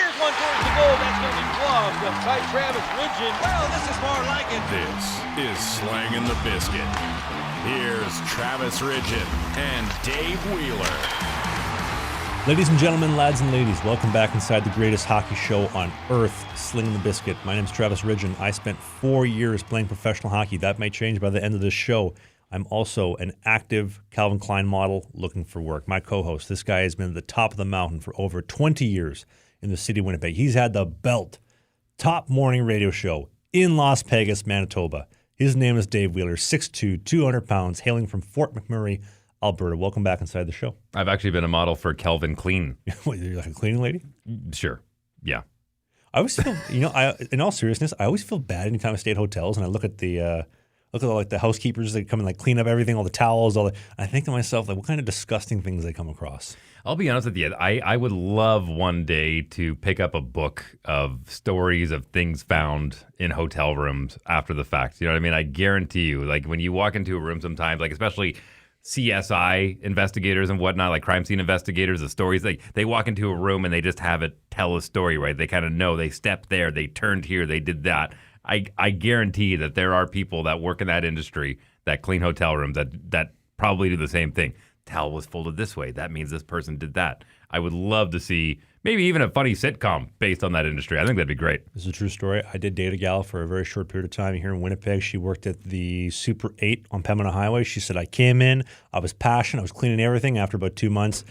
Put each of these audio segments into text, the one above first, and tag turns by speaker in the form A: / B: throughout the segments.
A: Here's one towards the goal. That's going to be gloved by Travis Regina. Well, this is more like it.
B: This is Slangin' the Biscuit. Here's Travis Regina and Dave Wheeler.
C: Ladies and gentlemen, lads and ladies, welcome back inside the greatest hockey show on earth, Slinging the Biscuit. My name is Travis Regina. I spent 4 years playing professional hockey. That might change by the end of this show. I'm also an active Calvin Klein model looking for work. My co-host, this guy has been at the top of the mountain for over 20 years in the city of Winnipeg. He's had the belt top morning radio show in Las Vegas, Manitoba. His name is Dave Wheeler, 6'2", 200 pounds, hailing from Fort McMurray, Alberta. Welcome back inside the show.
D: I've actually been a model for Calvin Klein.
C: What, you're like a cleaning lady?
D: Sure. Yeah.
C: I always feel, in all seriousness, I always feel bad anytime I stay at hotels and I look at the the housekeepers that come and like clean up everything, all the towels, all that. I think to myself, like, what kind of disgusting things they come across.
D: I'll be honest with you. I would love one day to pick up a book of stories of things found in hotel rooms after the fact. You know what I mean? I guarantee you, like when you walk into a room sometimes, like especially CSI investigators and whatnot, like crime scene investigators, the stories, they walk into a room and they just have it tell a story, right? They kind of know they stepped there, they turned here, they did that. I guarantee that there are people that work in that industry that clean hotel rooms that probably do the same thing. Towel was folded this way. That means this person did that. I would love to see maybe even a funny sitcom based on that industry. I think that'd be great.
C: This is a true story. I did date a gal for a very short period of time here in Winnipeg. She worked at the Super 8 on Pembina Highway. She said, I came in, I was passionate, I was cleaning everything. After about 2 months,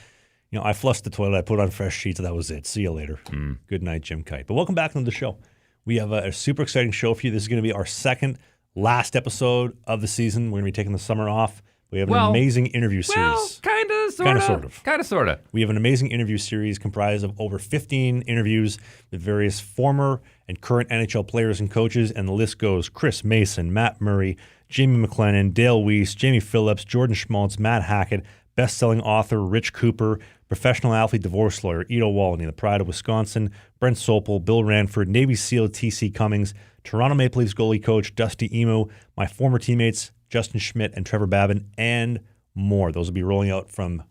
C: I flushed the toilet, I put on fresh sheets, and that was it. See you later. Good night, Jim Kite. But welcome back to the show. We have a super exciting show for you. This is going to be our second last episode of the season. We're going to be taking the summer off. We have an amazing interview series.
D: Kind of, sort of.
C: We have an amazing interview series comprised of over 15 interviews with various former and current NHL players and coaches, and the list goes Chris Mason, Matt Murray, Jamie McLennan, Dale Weiss, Jamie Phillips, Jordan Schmaltz, Matt Hackett, best-selling author Rich Cooper, professional athlete divorce lawyer Ido Walney, the pride of Wisconsin, Brent Sopel, Bill Ranford, Navy SEAL T.C. Cummings, Toronto Maple Leafs goalie coach Dusty Emo, my former teammates Justin Schmidt and Trevor Babin, and more. Those will be rolling out from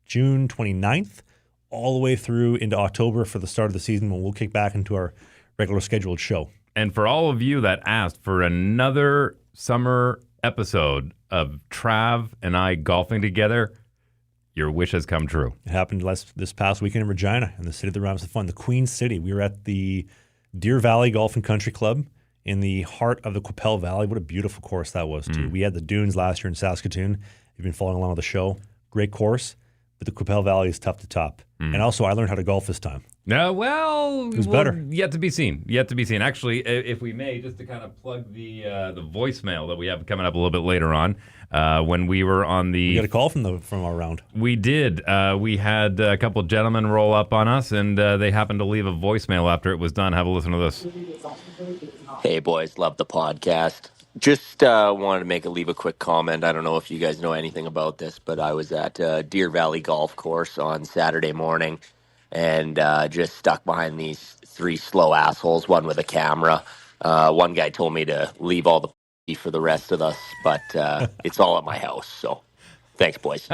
C: June 29th all the way through into October for the start of the season, when we'll kick back into our regular scheduled show.
D: And for all of you that asked for another summer episode of Trav and I golfing together, your wish has come true.
C: It happened this past weekend in Regina, in the city of the Rams of Fun, the Queen City. We were at the Deer Valley Golf and Country Club in the heart of the Qu'Appelle Valley. What a beautiful course that was, too. We had the dunes last year in Saskatoon. You've been following along with the show. Great course, but the Qu'Appelle Valley is tough to top. And also, I learned how to golf this time.
D: Well,
C: it was better.
D: Yet to be seen. Actually, if we may, just to kind of plug the voicemail that we have coming up a little bit later on, when we were on the...
C: We got a call from our round.
D: We did. We had a couple of gentlemen roll up on us, and they happened to leave a voicemail after it was done. Have a listen to this.
E: Hey, boys. Love the podcast. Just wanted to leave a quick comment. I don't know if you guys know anything about this, but I was at Deer Valley Golf Course on Saturday morning and just stuck behind these three slow assholes, one with a camera. One guy told me to leave all the for the rest of us, but it's all at my house. So thanks, boys.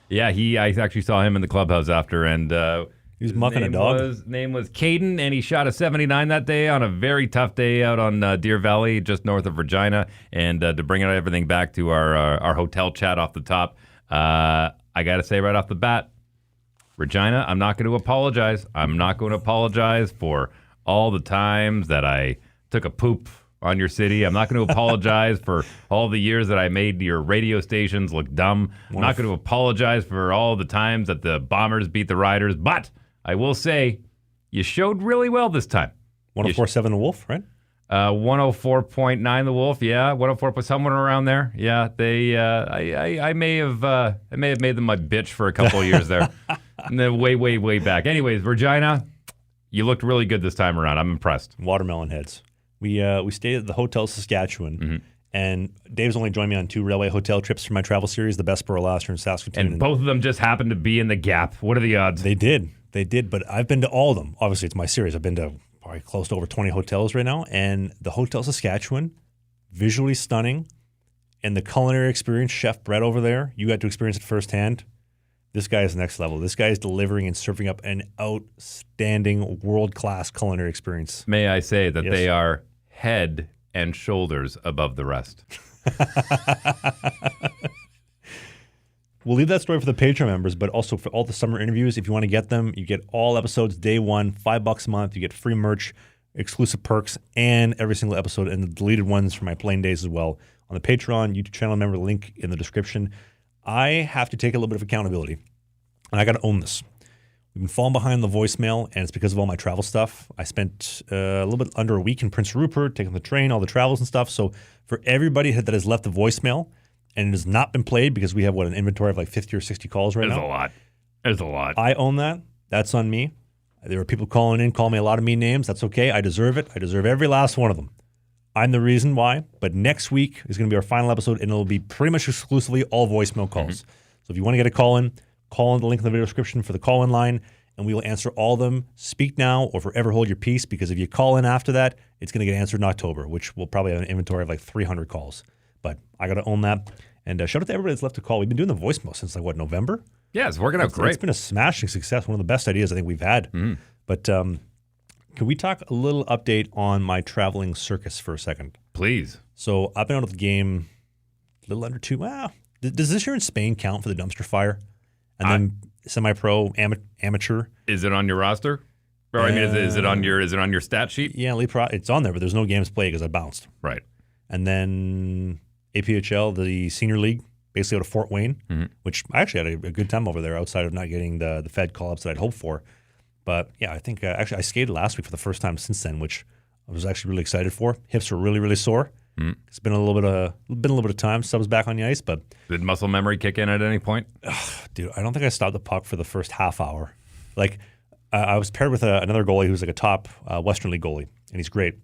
D: Yeah, I actually saw him in the clubhouse after, and
C: he was mucking a dog.
D: His name was Caden, and he shot a 79 that day on a very tough day out on Deer Valley, just north of Regina. And to bring everything back to our hotel chat off the top, I got to say right off the bat, Regina, I'm not going to apologize. I'm not going to apologize for all the times that I took a poop on your city. I'm not going to apologize for all the years that I made your radio stations look dumb. I'm not going to apologize for all the times that the Bombers beat the Riders, but I will say you showed really well this time.
C: 104.7 The Wolf, right?
D: 104.9 The Wolf, yeah. 104, somewhere around there. Yeah, they. I may have made them my bitch for a couple of years there. And then way back. Anyways, Regina, you looked really good this time around. I'm impressed.
C: Watermelon heads. We stayed at the Hotel Saskatchewan, and Dave's only joined me on 2 railway hotel trips for my travel series, the Bessborough last year in Saskatoon.
D: And both of them just happened to be in the Gap. What are the odds?
C: They did, but I've been to all of them. Obviously, it's my series. I've been to probably close to over 20 hotels right now, and the Hotel Saskatchewan, visually stunning, and the culinary experience, Chef Brett over there, you got to experience it firsthand. This guy is next level. This guy is delivering and serving up an outstanding world-class culinary experience.
D: May I say that
C: Yes.
D: they are head and shoulders above the rest.
C: We'll leave that story for the Patreon members, but also for all the summer interviews. If you want to get them, you get all episodes day one, $5 a month. You get free merch, exclusive perks, and every single episode, and the deleted ones from my playing days as well. On the Patreon YouTube channel member link in the description. I have to take a little bit of accountability, and I got to own this. We've been falling behind the voicemail, and it's because of all my travel stuff. I spent a little bit under a week in Prince Rupert, taking the train, all the travels and stuff. So for everybody that has left the voicemail, and it has not been played because we have, an inventory of like 50 or 60 calls right now.
D: There's a lot.
C: I own that. That's on me. There were people calling me a lot of mean names. That's okay. I deserve it. I deserve every last one of them. I'm the reason why. But next week is going to be our final episode, and it'll be pretty much exclusively all voicemail calls. So if you want to get a call in the link in the video description for the call-in line, and we will answer all of them. Speak now or forever hold your peace, because if you call in after that, it's going to get answered in October, which we'll probably have an inventory of like 300 calls. But I got to own that. And shout out to everybody that's left a call. We've been doing the voicemail since November?
D: Yeah, it's working out great.
C: It's been a smashing success. One of the best ideas I think we've had. But can we talk a little update on my traveling circus for a second?
D: Please.
C: So I've been out of the game a little under 2. Well, does this year in Spain count for the dumpster fire? And then semi-pro, amateur?
D: Is it on your roster? Or I mean, is it on your stat sheet?
C: Yeah, it's on there, but there's no games played because I bounced.
D: Right.
C: And then FPHL, the senior league, basically out of Fort Wayne, which I actually had a good time over there outside of not getting the Fed call-ups that I'd hoped for. But yeah, I think actually I skated last week for the first time since then, which I was actually really excited for. Hips were really, really sore. It's been a little bit of time since I was back on the ice, but
D: did muscle memory kick in at any point?
C: Dude, I don't think I stopped the puck for the first half hour. Like I was paired with another goalie who's like a top Western League goalie, and he's great.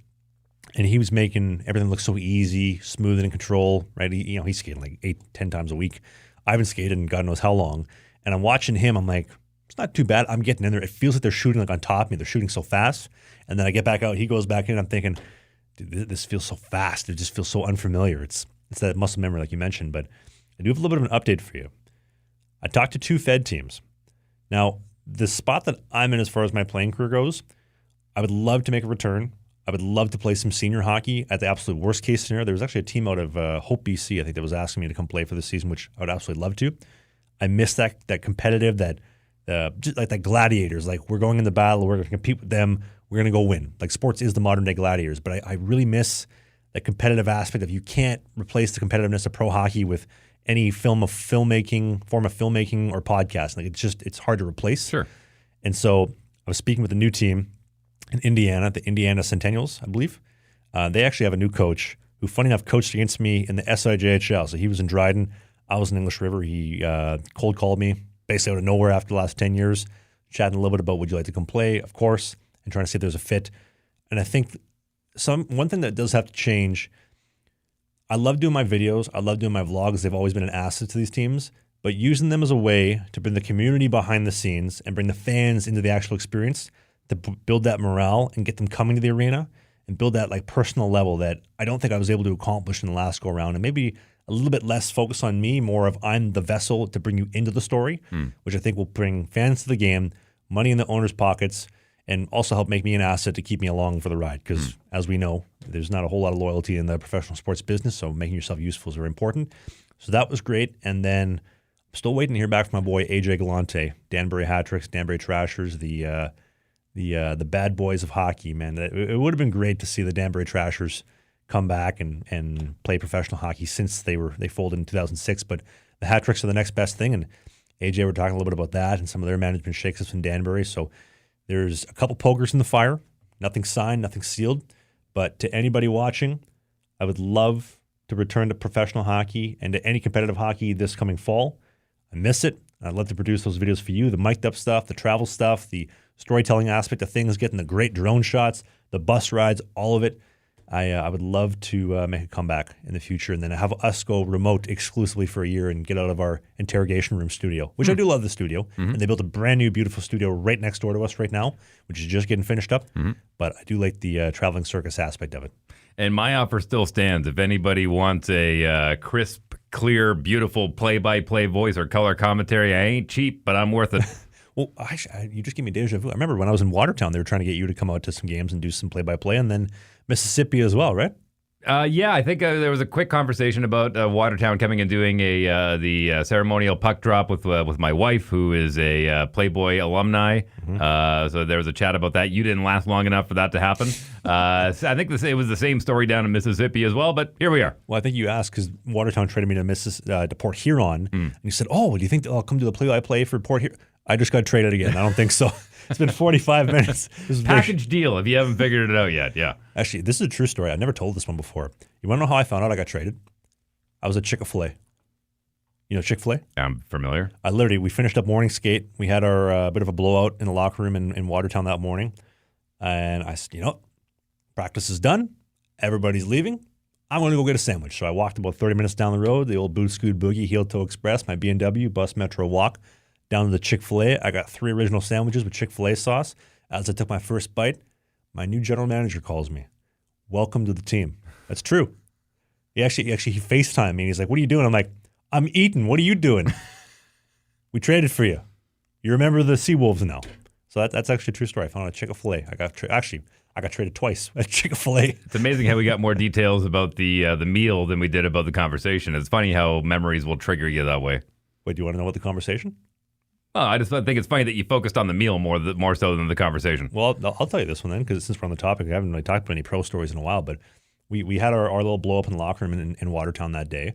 C: And he was making everything look so easy, smooth and in control, right? He's skating like 8-10 times a week. I haven't skated in God knows how long, and I'm watching him. I'm like, it's not too bad. I'm getting in there. It feels like they're shooting like on top of me. They're shooting so fast, and then I get back out. He goes back in. I'm thinking, dude, this feels so fast. It just feels so unfamiliar. It's that muscle memory, like you mentioned. But I do have a little bit of an update for you. I talked to 2 Fed teams. Now, the spot that I'm in as far as my playing career goes, I would love to make a return. I would love to play some senior hockey at the absolute worst case scenario. There was actually a team out of Hope, BC, I think, that was asking me to come play for this season, which I would absolutely love to. I miss that competitive, just like that gladiators. Like, we're going in the battle, we're going to compete with them, we're going to go win. Like, sports is the modern day gladiators, but I really miss that competitive aspect of you can't replace the competitiveness of pro hockey with any form of filmmaking or podcast. Like, it's hard to replace.
D: Sure.
C: And so I was speaking with a new team in Indiana, the Indiana Centennials, I believe. They actually have a new coach who, funny enough, coached against me in the SIJHL. So he was in Dryden. I was in English River. He cold called me basically out of nowhere after the last 10 years, chatting a little bit about would you like to come play, of course, and trying to see if there's a fit. And I think one thing that does have to change, I love doing my videos. I love doing my vlogs. They've always been an asset to these teams. But using them as a way to bring the community behind the scenes and bring the fans into the actual experience, to build that morale and get them coming to the arena and build that like personal level that I don't think I was able to accomplish in the last go around. And maybe a little bit less focus on me, more of I'm the vessel to bring you into the story, which I think will bring fans to the game, money in the owners' pockets, and also help make me an asset to keep me along for the ride. Because as we know, there's not a whole lot of loyalty in the professional sports business, so making yourself useful is very important. So that was great. And then I'm still waiting to hear back from my boy AJ Galante, Danbury Hat-Tricks, Danbury Trashers, the bad boys of hockey, man. It would have been great to see the Danbury Trashers come back and play professional hockey since they folded in 2006. But the Hat-Tricks are the next best thing, and AJ, we're talking a little bit about that and some of their management shakes-ups in Danbury. So there's a couple pokers in the fire. Nothing signed, nothing sealed. But to anybody watching, I would love to return to professional hockey and to any competitive hockey this coming fall. I miss it. I'd love to produce those videos for you, the mic'd up stuff, the travel stuff, the storytelling aspect of things, getting the great drone shots, the bus rides, all of it. I would love to make a comeback in the future and then have us go remote exclusively for a year and get out of our interrogation room studio, which I do love the studio. And they built a brand new, beautiful studio right next door to us right now, which is just getting finished up. But I do like the traveling circus aspect of it.
D: And my offer still stands. If anybody wants a crisp, clear, beautiful play-by-play voice or color commentary. I ain't cheap, but I'm worth it.
C: Well, you just gave me deja vu. I remember when I was in Watertown, they were trying to get you to come out to some games and do some play-by-play, and then Mississippi as well, right?
D: Yeah, I think there was a quick conversation about Watertown coming and doing the ceremonial puck drop with my wife, who is a Playboy alumni. So there was a chat about that. You didn't last long enough for that to happen. So I think it was the same story down in Mississippi as well, but here we are.
C: Well, I think you asked because Watertown traded me to Port Huron, and you said, "Oh, do you think I'll come to the play-by-play for Port Huron?" I just got traded again. I don't think so. It's been 45 minutes. This is
D: Package deal if you haven't figured it out yet, yeah.
C: Actually, this is a true story. I never told this one before. You want to know how I found out I got traded? I was at Chick-fil-A. You know Chick-fil-A?
D: I'm familiar.
C: We finished up morning skate. We had our bit of a blowout in the locker room in Watertown that morning. And I said, practice is done. Everybody's leaving. I'm going to go get a sandwich. So I walked about 30 minutes down the road, the old Boot Scoot Boogie, Heel Toe Express, my B&W, Bus Metro Walk, down to the Chick-fil-A. I got 3 original sandwiches with Chick-fil-A sauce. As I took my first bite, my new general manager calls me. Welcome to the team. That's true. He FaceTimed me. And he's like, "What are you doing?" I'm like, "I'm eating. What are you doing?" We traded for you. You remember the Seawolves now. So that's actually a true story. I found out at Chick-fil-A. I got traded twice at Chick-fil-A.
D: It's amazing how we got more details about the meal than we did about the conversation. It's funny how memories will trigger you that way.
C: Wait, do you want to know what the conversation?
D: Oh, I just think it's funny that you focused on the meal more so than the conversation.
C: Well, I'll tell you this one then, because since we're on the topic, I haven't really talked about any pro stories in a while, but we had our little blow up in the locker room in Watertown that day,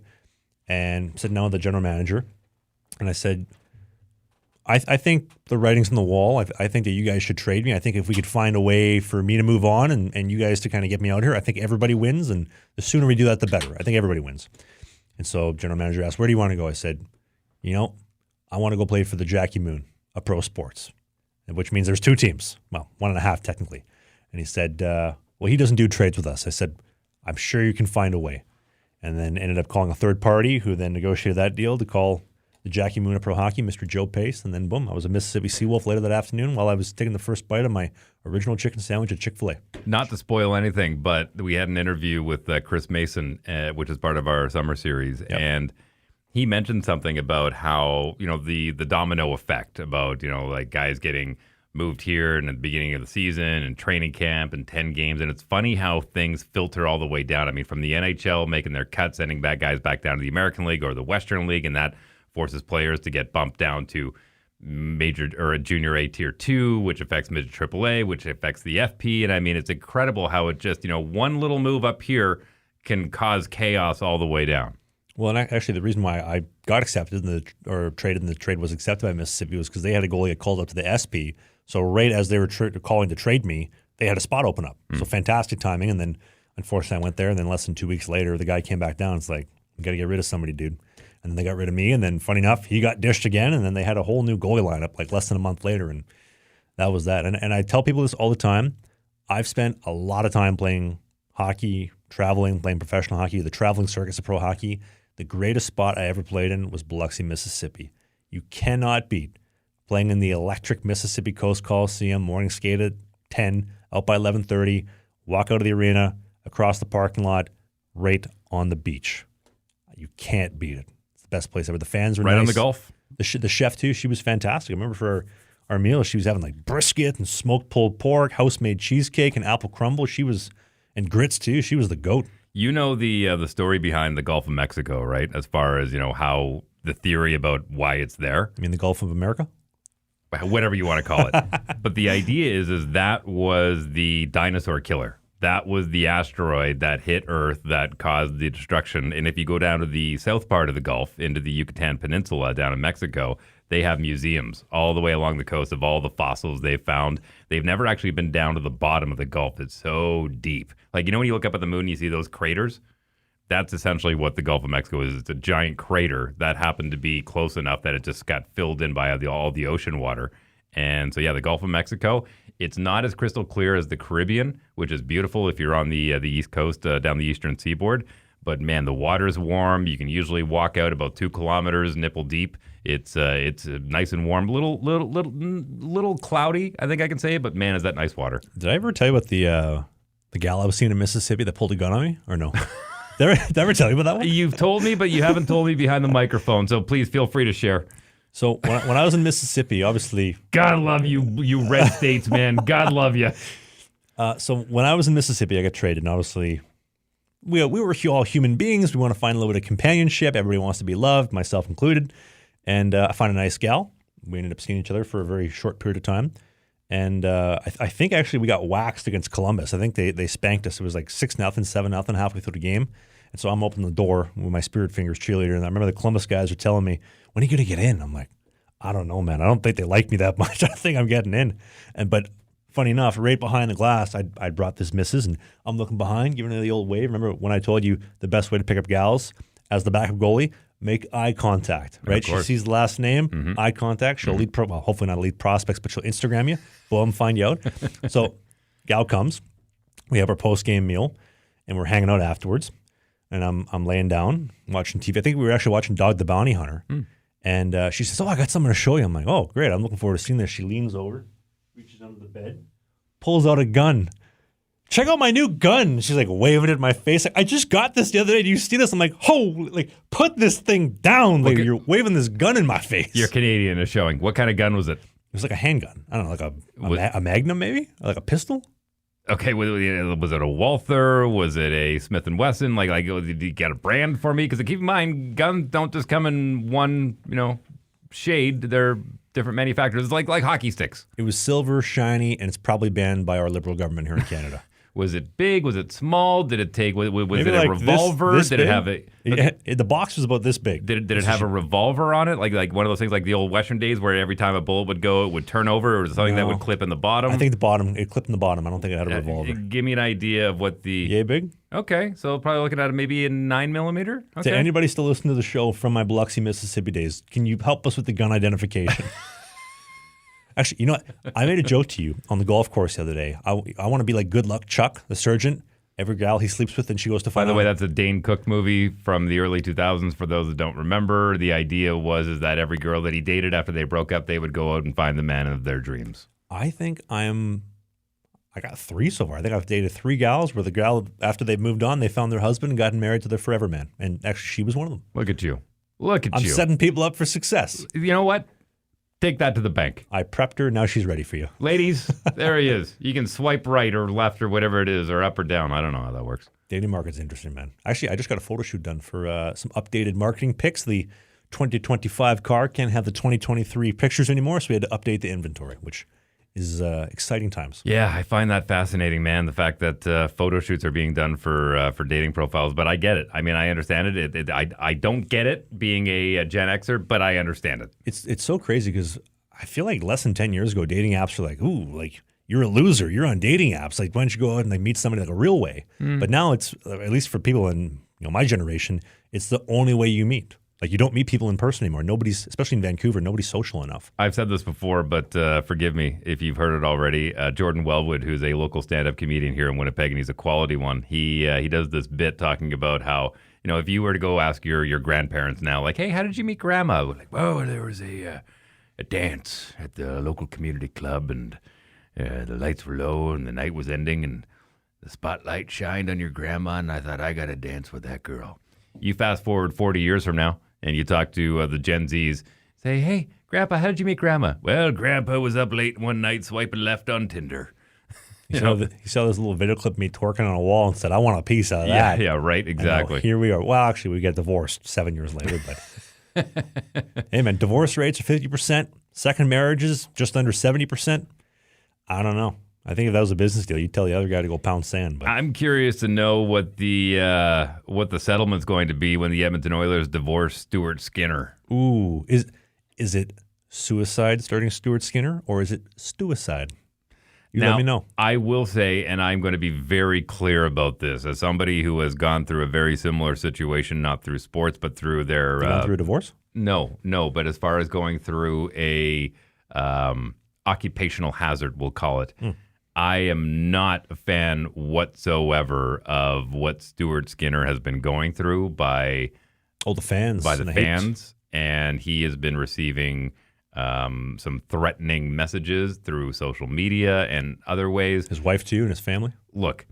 C: and sitting down with the general manager, and I said, I think the writing's on the wall. I think that you guys should trade me. I think if we could find a way for me to move on and you guys to kind of get me out here, I think everybody wins, and the sooner we do that, the better. I think everybody wins. And so general manager asked, "Where do you want to go?" I said, I want to go play for the Jackie Moon of pro sports, which means there's 2 teams. Well, 1.5 technically. And he said, well, he doesn't do trades with us. I said, "I'm sure you can find a way." And then ended up calling a third party who then negotiated that deal to call the Jackie Moon of pro hockey, Mr. Joe Pace. And then boom, I was a Mississippi Seawolf later that afternoon while I was taking the first bite of my original chicken sandwich at Chick-fil-A.
D: Not to spoil anything, but we had an interview with Chris Mason, which is part of our summer series. Yep. And he mentioned something about how, the domino effect about, like guys getting moved here in the beginning of the season and training camp and 10 games. And it's funny how things filter all the way down. I mean, from the NHL making their cuts, sending guys back down to the American League or the Western League, and that forces players to get bumped down to major or a junior A tier 2, which affects mid AAA, which affects the FP. And I mean, it's incredible how it just, one little move up here can cause chaos all the way down.
C: Well, and actually, the reason why I got accepted traded, and the trade was accepted by Mississippi was because they had a goalie get called up to the SP. So right as they were calling to trade me, they had a spot open up. So fantastic timing. And then, unfortunately, I went there, and then less than 2 weeks later, the guy came back down. It's like, we got to get rid of somebody, dude. And then they got rid of me. And then, funny enough, he got dished again. And then they had a whole new goalie lineup like less than a month later. And that was that. And I tell people this all the time. I've spent a lot of time playing hockey, traveling, playing professional hockey, the traveling circuits of pro hockey. The greatest spot I ever played in was Biloxi, Mississippi. You cannot beat playing in the electric Mississippi Coast Coliseum, morning skate at 10, out by 11:30, walk out of the arena, across the parking lot, right on the beach. You can't beat it. It's the best place ever. The fans were
D: right
C: nice.
D: On the Gulf.
C: The chef, too, she was fantastic. I remember for our meal, she was having like brisket and smoked pulled pork, house-made cheesecake and apple crumble. And grits, too. She was the GOAT.
D: You know the story behind the Gulf of Mexico, right? As far as, how the theory about why it's there.
C: You mean the Gulf of America?
D: Whatever you want to call it. But the idea is that was the dinosaur killer. That was the asteroid that hit Earth that caused the destruction. And if you go down to the south part of the Gulf, into the Yucatan Peninsula down in Mexico, they have museums all the way along the coast of all the fossils they've found. They've never actually been down to the bottom of the Gulf. It's so deep. Like, when you look up at the moon, you see those craters? That's essentially what the Gulf of Mexico is. It's a giant crater that happened to be close enough that it just got filled in by all the ocean water. And so, yeah, the Gulf of Mexico, it's not as crystal clear as the Caribbean, which is beautiful if you're on the East Coast, down the eastern seaboard. But, man, the water's warm. You can usually walk out about 2 kilometers, nipple deep. It's nice and warm. Little cloudy, I think I can say, but, man, is that nice water.
C: Did I ever tell you about the gal I was seeing in Mississippi that pulled a gun on me, or no? Did I ever tell you about that one?
D: You've told me, but you haven't told me behind the microphone. So please feel free to share.
C: So when I was in Mississippi, obviously.
D: God love you red states, man. God love you.
C: So when I was in Mississippi, I got traded, and obviously we were all human beings. We want to find a little bit of companionship. Everybody wants to be loved, myself included. And I found a nice gal. We ended up seeing each other for a very short period of time. And I think actually we got waxed against Columbus. I think they spanked us. It was like 6-0, 7-0 halfway through the game. And so I'm opening the door with my Spirit Fingers cheerleader. And I remember the Columbus guys are telling me, when are you going to get in? I'm like, I don't know, man. I don't think they like me that much. I think I'm getting in. But funny enough, right behind the glass, I brought this missus, and I'm looking behind, giving her the old wave. Remember when I told you the best way to pick up gals as the backup goalie? Make eye contact, right? She sees the last name, eye contact. She'll lead, well, hopefully not lead prospects, but she'll Instagram you, boom, find you out. So gal comes, we have our post-game meal, and we're hanging out afterwards. And I'm laying down, watching TV. I think we were actually watching Dog the Bounty Hunter. And she says, I got something to show you. I'm like, oh, great. I'm looking forward to seeing this. She leans over, reaches under the bed, pulls out a gun. Check out my new gun. She's like waving it in my face. Like, I just got this the other day. Do you see this? I'm like, put this thing down. Like, you're waving this gun in my face.
D: You're Canadian is showing. What kind of gun was it?
C: It was like a handgun. I don't know, like a Magnum maybe? Like a pistol?
D: Okay, was it a Walther? Was it a Smith & Wesson? Like, did you get a brand for me? Because keep in mind, guns don't just come in one, shade. They're different manufacturers. It's like hockey sticks.
C: It was silver, shiny, and it's probably banned by our Liberal government here in Canada.
D: Was it big? Was it small? Did it take? Was
C: Maybe
D: it
C: like
D: a revolver?
C: This
D: did
C: big?
D: it have a?
C: The box was about this big.
D: Did it have a revolver on it? Like one of those things, like the old Western days, where every time a bullet would go, it would turn over, or was it something that would clip in the bottom?
C: I think it clipped in the bottom. I don't think it had a revolver.
D: Give me an idea of what the.
C: Yay big?
D: Okay, so probably looking at maybe a 9mm. Okay.
C: To anybody still listening to the show from my Biloxi, Mississippi days, can you help us with the gun identification? Actually, you know what? I made a joke to you on the golf course the other day. I want to be like Good Luck Chuck, the surgeon. Every gal he sleeps with, and she goes to find out.
D: By the way, that's a Dane Cook movie from the early 2000s. For those that don't remember, the idea is that every girl that he dated after they broke up, they would go out and find the man of their dreams.
C: I think I got 3 so far. I think I've dated 3 gals where the gal, after they've moved on, they found their husband and gotten married to their forever man. And actually, she was one of them.
D: Look at you.
C: I'm setting people up for success.
D: You know what? Take that to the bank.
C: I prepped her. Now she's ready for you.
D: Ladies, there he is. You can swipe right or left or whatever it is, or up or down. I don't know how that works.
C: Dating market's interesting, man. Actually, I just got a photo shoot done for some updated marketing pics. The 2025 car can't have the 2023 pictures anymore, so we had to update the inventory, which is exciting times.
D: Yeah, I find that fascinating, man. The fact that photo shoots are being done for dating profiles, but I get it. I mean, I understand it. I don't get it being a Gen Xer, but I understand it.
C: It's so crazy because I feel like less than 10 years ago, dating apps were like, ooh, like you're a loser. You're on dating apps. Like, why don't you go out and like meet somebody like a real way? But now it's, at least for people in my generation, it's the only way you meet. Like, you don't meet people in person anymore. Nobody's, especially in Vancouver, nobody's social enough.
D: I've said this before, but forgive me if you've heard it already. Jordan Wellwood, who's a local stand-up comedian here in Winnipeg, and he's a quality one, he does this bit talking about how, if you were to go ask your grandparents now, like, hey, how did you meet Grandma? Like, well, there was a dance at the local community club, and the lights were low, and the night was ending, and the spotlight shined on your grandma, and I thought, I got to dance with that girl. You fast forward 40 years from now, and you talk to the Gen Zs, say, hey, Grandpa, how did you meet Grandma? Well, Grandpa was up late one night swiping left on Tinder.
C: You saw this little video clip of me twerking on a wall and said, I want a piece of that.
D: Yeah, right, exactly.
C: Here we are. Well, actually, we get divorced 7 years later, but hey, man, divorce rates are 50%. Second marriages, just under 70%. I don't know. I think if that was a business deal, you'd tell the other guy to go pound sand. But
D: I'm curious to know what the settlement's going to be when the Edmonton Oilers divorce Stuart Skinner.
C: Ooh, is it suicide starting Stuart Skinner, or is it Stuicide? Let me know.
D: I will say, and I'm going to be very clear about this, as somebody who has gone through a very similar situation, not through sports, but through their...
C: through a divorce?
D: No, but as far as going through a occupational hazard, we'll call it, I am not a fan whatsoever of what Stuart Skinner has been going through by
C: the fans.
D: By the fans. And he has been receiving some threatening messages through social media and other ways.
C: His wife, too, and his family?
D: Look,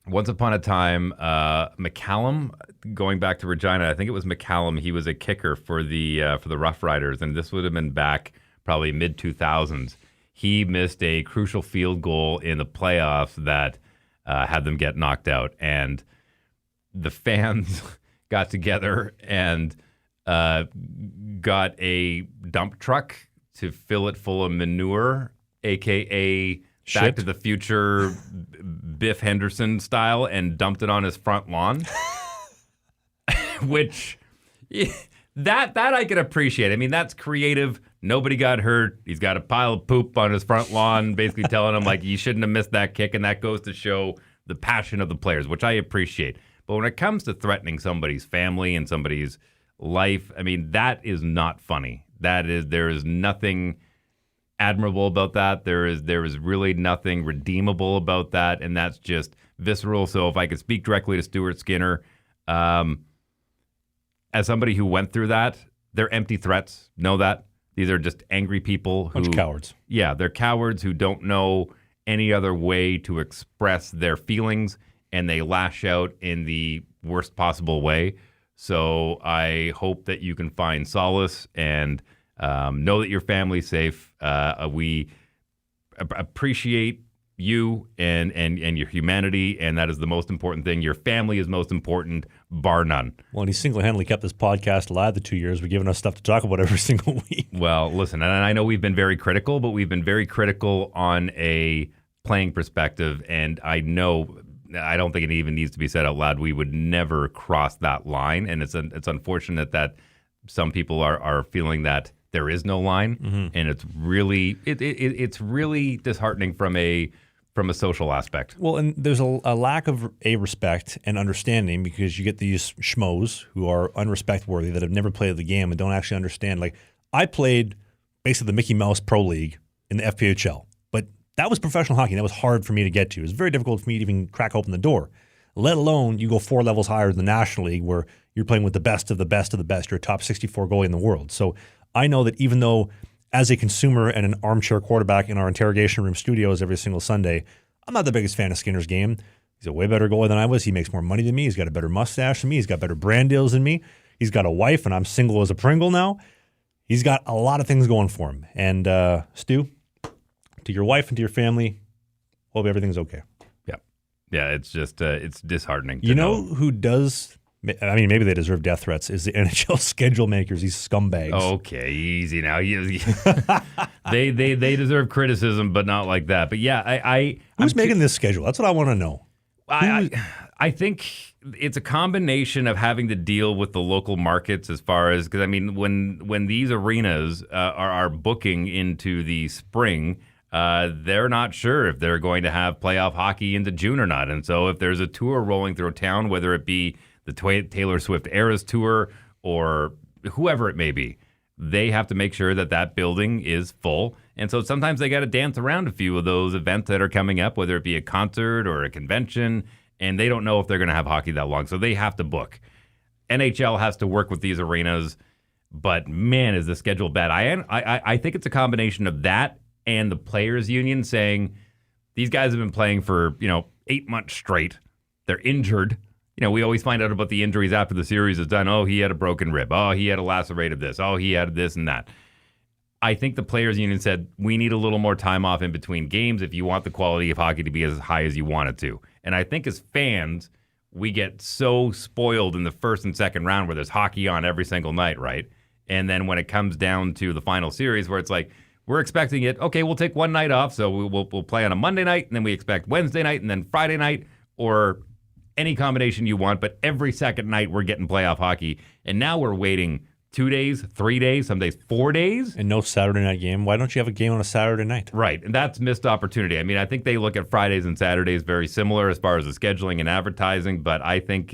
D: once upon a time, McCallum, going back to Regina, I think it was McCallum. He was a kicker for the Rough Riders, and this would have been back probably mid 2000s. He missed a crucial field goal in the playoffs that had them get knocked out, and the fans got together and got a dump truck to fill it full of manure, aka Back to the Future Biff Henderson style, and dumped it on his front lawn. Which that I can appreciate. I mean, that's creative. Nobody got hurt. He's got a pile of poop on his front lawn, basically telling him like you shouldn't have missed that kick, and that goes to show the passion of the players, which I appreciate. But when it comes to threatening somebody's family and somebody's life, I mean, that is not funny. There is nothing admirable about that. There is really nothing redeemable about that, and that's just visceral. So if I could speak directly to Stuart Skinner, as somebody who went through that, they're empty threats. Know that. These are just angry people who...
C: Bunch of cowards.
D: Yeah, they're cowards who don't know any other way to express their feelings, and they lash out in the worst possible way. So I hope that you can find solace and know that your family's safe. We appreciate you and your humanity, and that is the most important thing. Your family is most important, bar none.
C: Well, and he single-handedly kept this podcast alive the 2 years. We're giving us stuff to talk about every single week.
D: Well, listen, and I know we've been very critical, but we've been very critical on a playing perspective, and I don't think it even needs to be said out loud. We would never cross that line, and it's unfortunate that some people are feeling that there is no line, and it's really disheartening from a social aspect.
C: Well, and there's a lack of respect and understanding because you get these schmoes who are unrespect worthy that have never played the game and don't actually understand. Like, I played basically the Mickey Mouse Pro League in the FPHL, but that was professional hockey, and that was hard for me to get to. It was very difficult for me to even crack open the door, let alone you go 4 levels higher than the National League where you're playing with the best of the best of the best. You're a top 64 goalie in the world. So I know that even though as a consumer and an armchair quarterback in our interrogation room studios every single Sunday, I'm not the biggest fan of Skinner's game. He's a way better goalie than I was. He makes more money than me. He's got a better mustache than me. He's got better brand deals than me. He's got a wife, and I'm single as a Pringle now. He's got a lot of things going for him. And Stu, to your wife and to your family, hope everything's okay.
D: Yeah, it's just it's disheartening.
C: You know who does? I mean, maybe they deserve death threats. Is the NHL schedule makers? These scumbags.
D: Okay, easy now. They deserve criticism, but not like that. But yeah,
C: who's making this schedule? That's what I want to know.
D: I think it's a combination of having to deal with the local markets as far as, because I mean, when these arenas are booking into the spring, they're not sure if they're going to have playoff hockey into June or not. And so if there's a tour rolling through town, whether it be the Taylor Swift Eras Tour or whoever it may be, they have to make sure that building is full. And so sometimes they got to dance around a few of those events that are coming up, whether it be a concert or a convention, and they don't know if they're going to have hockey that long. So they have to book. NHL has to work with these arenas, but man, is the schedule bad. I think it's a combination of that and the players' union saying these guys have been playing for 8 months straight. They're injured. We always find out about the injuries after the series is done. Oh, he had a broken rib. Oh, he had a lacerated this. Oh, he had this and that. I think the players' union said, we need a little more time off in between games if you want the quality of hockey to be as high as you want it to. And I think as fans, we get so spoiled in the first and second round where there's hockey on every single night, right? And then when it comes down to the final series where it's like, we're expecting it, okay, we'll take one night off, so we'll play on a Monday night, and then we expect Wednesday night, and then Friday night, or any combination you want, but every second night we're getting playoff hockey. And now we're waiting 2 days, 3 days, some days 4 days.
C: And no Saturday night game. Why don't you have a game on a Saturday night?
D: Right, and that's missed opportunity. I mean, I think they look at Fridays and Saturdays very similar as far as the scheduling and advertising, but I think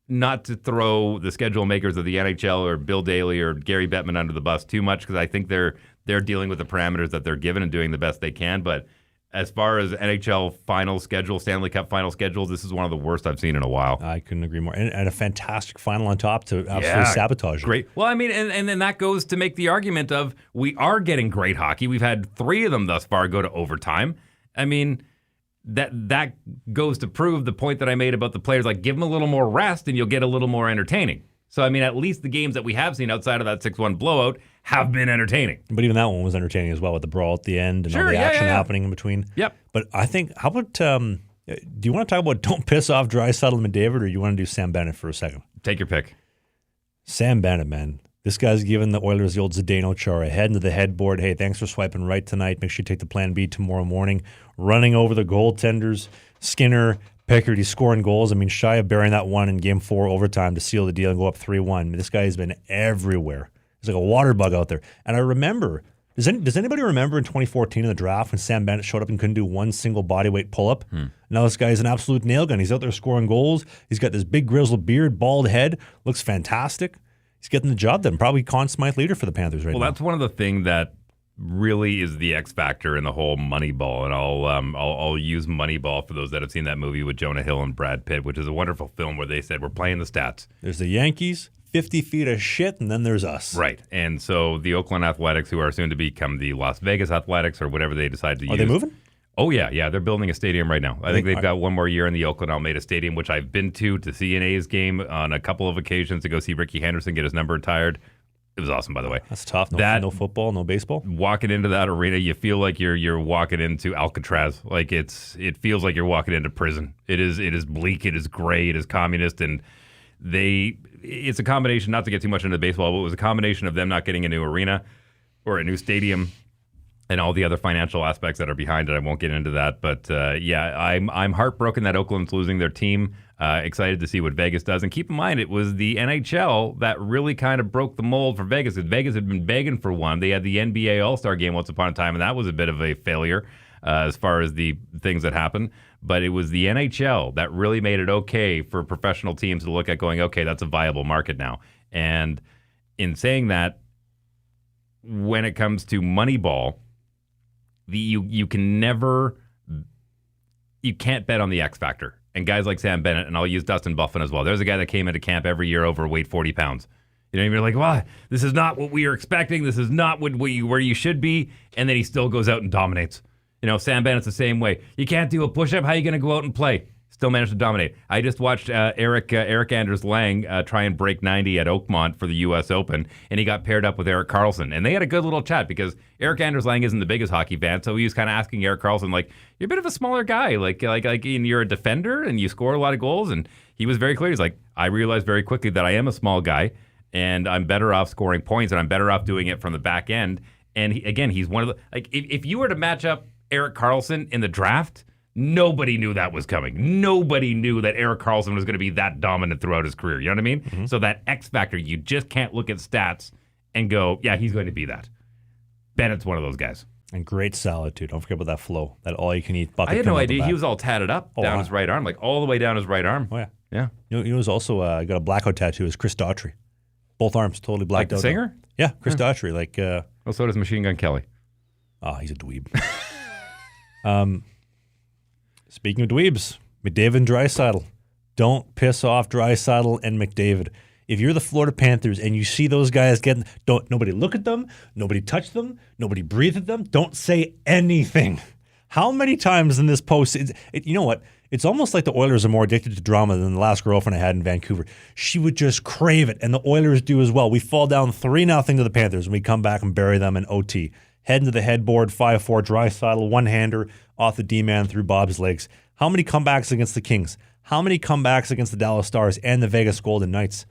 D: not to throw the schedule makers of the NHL or Bill Daly or Gary Bettman under the bus too much, because I think they're dealing with the parameters that they're given and doing the best they can, but as far as NHL final schedule, Stanley Cup final schedule, this is one of the worst I've seen in a while.
C: I couldn't agree more. And a fantastic final on top to absolutely sabotage it.
D: Great. Well, I mean, and then that goes to make the argument of we are getting great hockey. We've had 3 of them thus far go to overtime. I mean, that goes to prove the point that I made about the players. Like, give them a little more rest and you'll get a little more entertaining. So, I mean, at least the games that we have seen outside of that 6-1 blowout have been entertaining.
C: But even that one was entertaining as well, with the brawl at the end and all the action happening in between.
D: Yep.
C: But I think, how about, do you want to talk about don't piss off Draisaitl and McDavid, or you want to do Sam Bennett for a second?
D: Take your pick.
C: Sam Bennett, man. This guy's giving the Oilers the old Zdeno Chara, head into the headboard. Hey, thanks for swiping right tonight. Make sure you take the plan B tomorrow morning. Running over the goaltenders, Skinner, Pickard, he's scoring goals. I mean, shy of burying that one in Game 4 overtime to seal the deal and go up 3-1. This guy has been everywhere. He's like a water bug out there. And I remember, does anybody remember in 2014 in the draft when Sam Bennett showed up and couldn't do one single bodyweight pull-up? Now this guy is an absolute nail gun. He's out there scoring goals. He's got this big grizzled beard, bald head, looks fantastic. He's getting the job done. Probably Conn Smythe leader for the Panthers right now.
D: Well, that's one of the things that really is the X factor in the whole Moneyball, and I'll use Moneyball for those that have seen that movie with Jonah Hill and Brad Pitt, which is a wonderful film where they said we're playing the stats.
C: There's the Yankees, 50 feet of shit, and then there's us.
D: Right, and so the Oakland Athletics, who are soon to become the Las Vegas Athletics or whatever they decide to use.
C: Are they moving?
D: Oh, yeah. They're building a stadium right now. I think they've got one more year in the Oakland Alameda Stadium, which I've been to see an A's game on a couple of occasions to go see Ricky Henderson get his number retired. It was awesome, by the way.
C: That's tough. No football, no baseball.
D: Walking into that arena, you feel like you're walking into Alcatraz. Like it feels like you're walking into prison. It is bleak. It is gray. It is communist, and it's a combination. Not to get too much into baseball, but it was a combination of them not getting a new arena or a new stadium, and all the other financial aspects that are behind it. I won't get into that, but I'm heartbroken that Oakland's losing their team. Excited to see what Vegas does. And keep in mind, it was the NHL that really kind of broke the mold for Vegas, because Vegas had been begging for one. They had the NBA All-Star Game once upon a time, and that was a bit of a failure as far as the things that happened. But it was the NHL that really made it okay for professional teams to look at going, okay, that's a viable market now. And in saying that, when it comes to Moneyball, you can't bet on the X factor. And guys like Sam Bennett, and I'll use Dustin Buffin as well. There's a guy that came into camp every year overweight 40 pounds. You know, you're like, well, this is not what we are expecting. This is not where you should be. And then he still goes out and dominates. You know, Sam Bennett's the same way. You can't do a push-up. How are you going to go out and play? Still managed to dominate. I just watched Eric Anders Lang try and break 90 at Oakmont for the U.S. Open, and he got paired up with Erik Karlsson. And they had a good little chat, because Eric Anders Lang isn't the biggest hockey fan, so he was kind of asking Erik Karlsson, like, you're a bit of a smaller guy, like you're a defender and you score a lot of goals. And he was very clear. He's like, I realized very quickly that I am a small guy, and I'm better off scoring points, and I'm better off doing it from the back end. And he's one of the, like, if you were to match up Erik Karlsson in the draft, nobody knew that was coming. Nobody knew that Erik Karlsson was going to be that dominant throughout his career. You know what I mean? Mm-hmm. So that X factor, you just can't look at stats and go, yeah, he's going to be that. Bennett's one of those guys.
C: And great salad, too. Don't forget about that flow, that all-you-can-eat bucket.
D: I had no idea. He was all tatted up down his right arm, like all the way down his right arm.
C: Oh, yeah.
D: Yeah.
C: He was also got a blackout tattoo as Chris Daughtry. Both arms totally blacked out.
D: Like the singer?
C: Yeah, Chris Daughtry. Like,
D: well, so does Machine Gun Kelly.
C: Oh, he's a dweeb. Speaking of dweebs, McDavid and Draisaitl. Don't piss off Draisaitl and McDavid. If you're the Florida Panthers and you see those guys nobody look at them, nobody touch them, nobody breathe at them, don't say anything. How many times in this post, you know what? It's almost like the Oilers are more addicted to drama than the last girlfriend I had in Vancouver. She would just crave it, and the Oilers do as well. We fall down 3-0 to the Panthers, and we come back and bury them in OT. Head into the headboard, 5-4, Draisaitl, one-hander off the D-man through Bob's legs. How many comebacks against the Kings? How many comebacks against the Dallas Stars and the Vegas Golden Knights?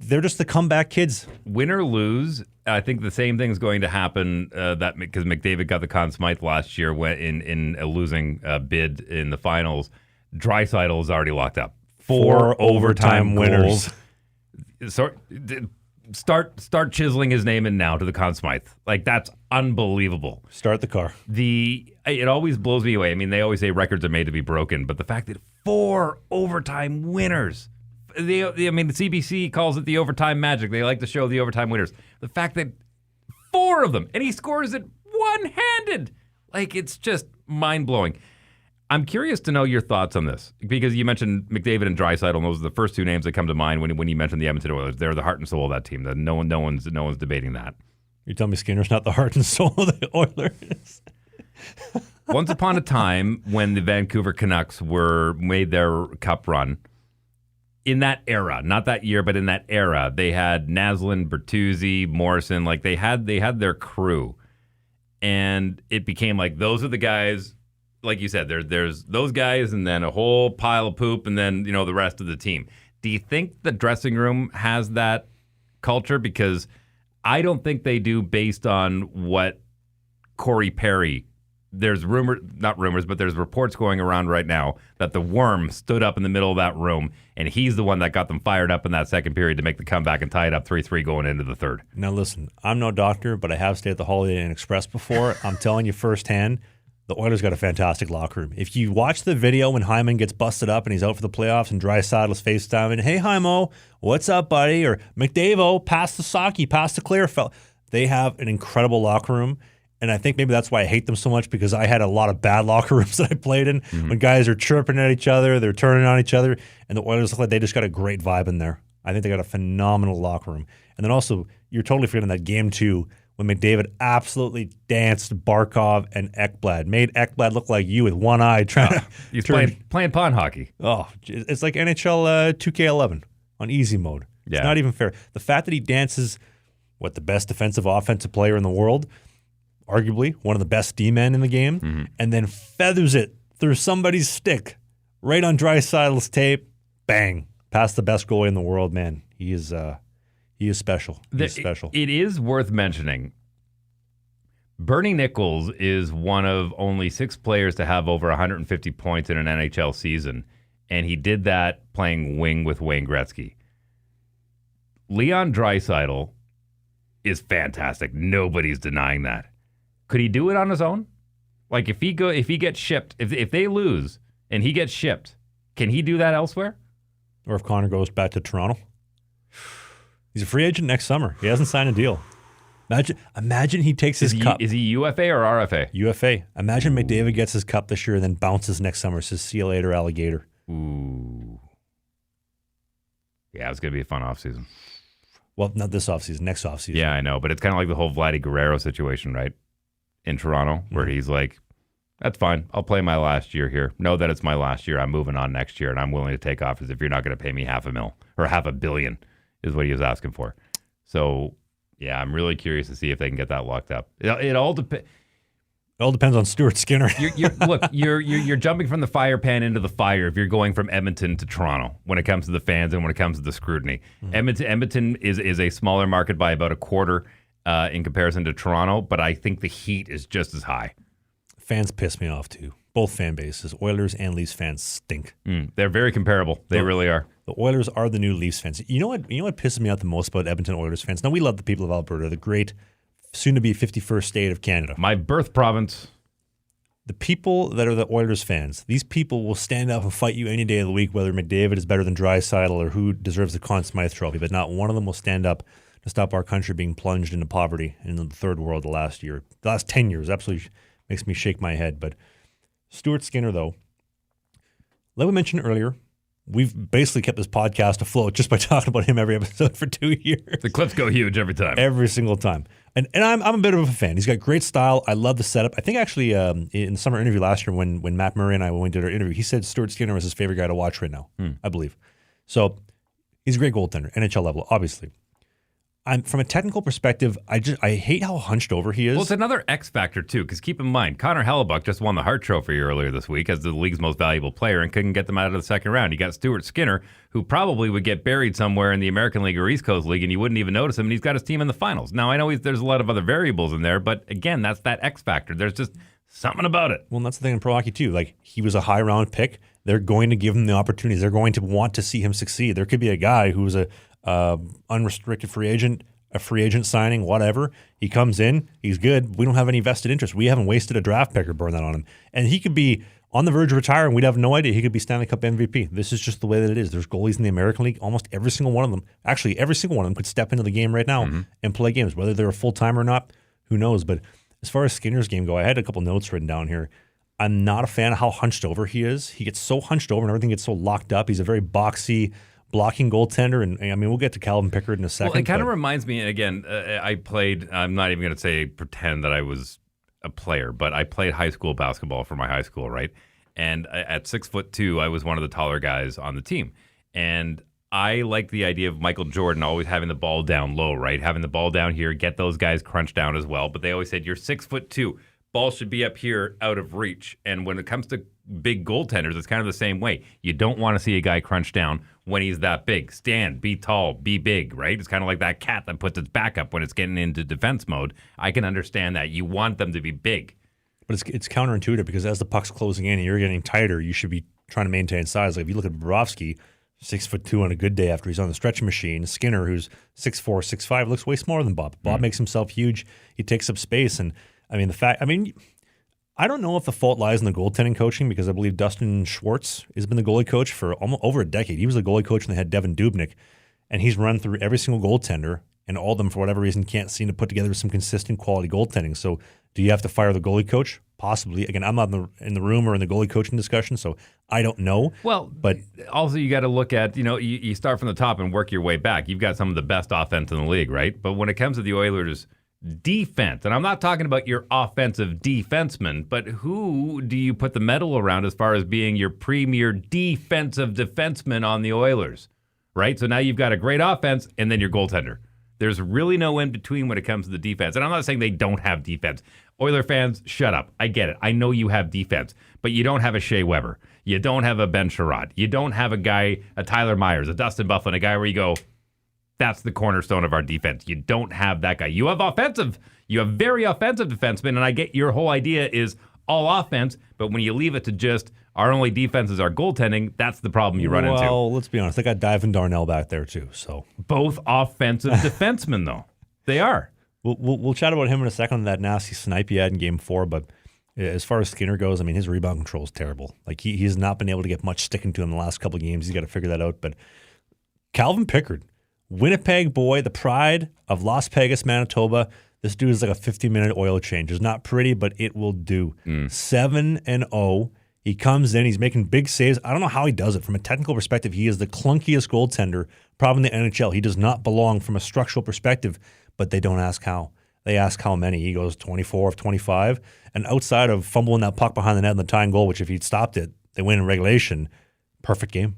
C: They're just the comeback kids.
D: Win or lose, I think the same thing is going to happen because McDavid got the Conn Smythe last year in a losing bid in the finals. Draisaitl is already locked up. 4 overtime winners. So start chiseling his name in now to the Conn Smythe. Like, that's unbelievable.
C: Start the car.
D: It always blows me away. I mean, they always say records are made to be broken, but the fact that 4 overtime winners. The CBC calls it the overtime magic. They like to show the overtime winners. The fact that 4 of them, and he scores it one-handed. Like, it's just mind-blowing. I'm curious to know your thoughts on this, because you mentioned McDavid and Draisaitl, and those are the first 2 names that come to mind when you mentioned the Edmonton Oilers. They're the heart and soul of that team. No one's debating that.
C: You're telling me Skinner's not the heart and soul of the Oilers?
D: Once upon a time, when the Vancouver Canucks made their cup run, in that era, not that year, but in that era, they had Naslund, Bertuzzi, Morrison. Like they had their crew, and it became like those are the guys. Like you said, there's those guys, and then a whole pile of poop, and then the rest of the team. Do you think the dressing room has that culture? Because I don't think they do, based on what Corey Perry. There's not rumors, but there's reports going around right now that the worm stood up in the middle of that room, and he's the one that got them fired up in that second period to make the comeback and tie it up 3-3 going into the third.
C: Now listen, I'm no doctor, but I have stayed at the Holiday Inn Express before. I'm telling you firsthand, the Oilers got a fantastic locker room. If you watch the video when Hyman gets busted up and he's out for the playoffs and Draisaitl's FaceTime and, hey, Hymo, what's up, buddy? Or McDavid, pass the Saki, pass the Clear. They have an incredible locker room. And I think maybe that's why I hate them so much, because I had a lot of bad locker rooms that I played in when guys are chirping at each other, they're turning on each other, and the Oilers look like they just got a great vibe in there. I think they got a phenomenal locker room. And then also, you're totally forgetting that game 2 when McDavid absolutely danced Barkov and Ekblad, made Ekblad look like you with one eye trying to
D: He's playing pond hockey.
C: Oh, it's like NHL 2K11 on easy mode.
D: Yeah.
C: It's not even fair. The fact that he dances, the best defensive offensive player in the world, arguably one of the best D-men in the game, and then feathers it through somebody's stick right on Draisaitl's tape, bang, past the best goalie in the world, man. He is special. He's special.
D: It is worth mentioning, Bernie Nichols is one of only 6 players to have over 150 points in an NHL season, and he did that playing wing with Wayne Gretzky. Leon Draisaitl is fantastic. Nobody's denying that. Could he do it on his own? Like if he gets shipped, if they lose and he gets shipped, can he do that elsewhere?
C: Or if Connor goes back to Toronto? He's a free agent next summer. He hasn't signed a deal. Imagine he takes his cup.
D: Is he UFA or RFA?
C: UFA. Imagine McDavid gets his cup this year and then bounces next summer. Says, see you later, alligator.
D: Ooh. Yeah, it's going to be a fun offseason.
C: Well, not this offseason, next offseason.
D: Yeah, I know. But it's kind of like the whole Vladdy Guerrero situation, right? In Toronto, where he's like, that's fine. I'll play my last year here. Know that it's my last year. I'm moving on next year, and I'm willing to take offers if you're not going to pay me $500,000 or $500 million is what he was asking for. So, yeah, I'm really curious to see if they can get that locked up. It all depends.
C: It all depends on Stuart Skinner.
D: You're jumping from the fire pan into the fire if you're going from Edmonton to Toronto when it comes to the fans and when it comes to the scrutiny. Edmonton is a smaller market by about a quarter in comparison to Toronto, but I think the heat is just as high.
C: Fans piss me off too. Both fan bases, Oilers and Leafs fans, stink.
D: They're very comparable. They really are.
C: The Oilers are the new Leafs fans. You know what pisses me off the most about Edmonton Oilers fans? Now, we love the people of Alberta, the great, soon-to-be 51st state of Canada.
D: My birth province.
C: The people that are the Oilers fans, these people will stand up and fight you any day of the week, whether McDavid is better than Draisaitl or who deserves the Conn Smythe Trophy, but not one of them will stand up to stop our country being plunged into poverty in the third world the last 10 years. Absolutely makes me shake my head. But Stuart Skinner, though, like we mentioned earlier, we've basically kept this podcast afloat just by talking about him every episode for 2 years.
D: The clips go huge every time.
C: Every single time. And I'm a bit of a fan. He's got great style. I love the setup. I think actually in the summer interview last year when Matt Murray and I went to our interview, he said Stuart Skinner was his favorite guy to watch right now, I believe. So he's a great goaltender, NHL level, obviously. From a technical perspective, I hate how hunched over he is.
D: Well, it's another X factor too, because keep in mind, Connor Hellebuck just won the Hart Trophy earlier this week as the league's most valuable player and couldn't get them out of the second round. You got Stuart Skinner, who probably would get buried somewhere in the American League or East Coast League, and you wouldn't even notice him. And he's got his team in the finals. Now I know there's a lot of other variables in there, but again, that's that X factor. There's just something about it.
C: Well, and that's the thing in pro hockey too. Like, he was a high round pick. They're going to give him the opportunities. They're going to want to see him succeed. There could be a guy who's a unrestricted free agent, a free agent signing, whatever. He comes in, he's good. We don't have any vested interest. We haven't wasted a draft pick or burned that on him. And he could be on the verge of retiring. We'd have no idea. He could be Stanley Cup MVP. This is just the way that it is. There's goalies in the American League. Almost every single one of them, actually every single one of them could step into the game right now and play games. Whether they're a full-time or not, who knows. But as far as Skinner's game go, I had a couple notes written down here. I'm not a fan of how hunched over he is. He gets so hunched over and everything gets so locked up. He's a very boxy, blocking goaltender, and I mean, we'll get to Calvin Pickard in a second.
D: Well, it kind of reminds me, and again, I'm not even going to say pretend that I was a player, but I played high school basketball for my high school, right? And at 6'2", I was one of the taller guys on the team. And I like the idea of Michael Jordan always having the ball down low, right? Having the ball down here, get those guys crunched down as well. But they always said, you're 6'2", ball should be up here out of reach. And when it comes to big goaltenders, it's kind of the same way. You don't want to see a guy crunch down when he's that big. Stand, be tall, be big, right? It's kind of like that cat that puts its back up when it's getting into defense mode. I can understand that. You want them to be big.
C: But it's counterintuitive because as the puck's closing in and you're getting tighter, you should be trying to maintain size. Like if you look at Bobrovsky, 6'2" on a good day after he's on the stretching machine. Skinner, who's 6'4", 6'5", looks way smaller than Bob. Bob makes himself huge. He takes up space. And I don't know if the fault lies in the goaltending coaching because I believe Dustin Schwartz has been the goalie coach for almost over a decade. He was the goalie coach when they had Devin Dubnyk, and he's run through every single goaltender, and all of them, for whatever reason, can't seem to put together some consistent quality goaltending. So do you have to fire the goalie coach? Possibly. Again, I'm not in the room or in the goalie coaching discussion, so I don't know.
D: Well, but also you got to look at, you start from the top and work your way back. You've got some of the best offense in the league, right? But when it comes to the Oilers' defense, and I'm not talking about your offensive defenseman, but who do you put the medal around as far as being your premier defensive defenseman on the Oilers, right? So now you've got a great offense and then your goaltender. There's really no in between when it comes to the defense. And I'm not saying they don't have defense. Oiler fans, shut up. I get it. I know you have defense, but you don't have a Shea Weber. You don't have a Ben Sherrod. You don't have a guy, a Tyler Myers, a Dustin Byfuglien, a guy where you go, that's the cornerstone of our defense. You don't have that guy. You have very offensive defensemen, and I get your whole idea is all offense, but when you leave it to just our only defense is our goaltending, that's the problem you run into.
C: Well, let's be honest. They got Dive and Darnell back there, too. So
D: both offensive defensemen, though. They are.
C: We'll chat about him in a second on that nasty snipe he had in Game 4, but as far as Skinner goes, his rebound control is terrible. Like, he's not been able to get much sticking to him in the last couple of games. He's got to figure that out. But Calvin Pickard, Winnipeg boy, the pride of Las Vegas, Manitoba. This dude is like a 50-minute oil change. It's not pretty, but it will do. 7-0. He comes in. He's making big saves. I don't know how he does it. From a technical perspective, he is the clunkiest goaltender probably in the NHL. He does not belong from a structural perspective, but they don't ask how. They ask how many. He goes 24 of 25. And outside of fumbling that puck behind the net in the tying goal, which if he'd stopped it, they win in regulation. Perfect game.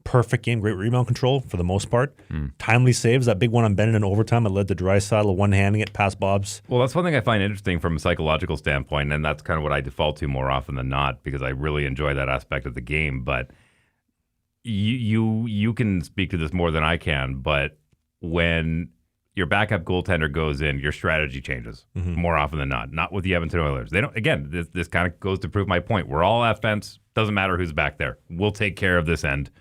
C: Perfect game. Great rebound control for the most part. Timely saves. That big one on Bennett in overtime that led to Draisaitl one-handing it past Bob's.
D: Well, that's one thing I find interesting from a psychological standpoint, and that's kind of what I default to more often than not because I really enjoy that aspect of the game. But you can speak to this more than I can, but when your backup goaltender goes in, your strategy changes more often than not. Not with the Edmonton Oilers. They don't. Again, this kind of goes to prove my point. We're all offense. Doesn't matter who's back there. We'll take care of this end.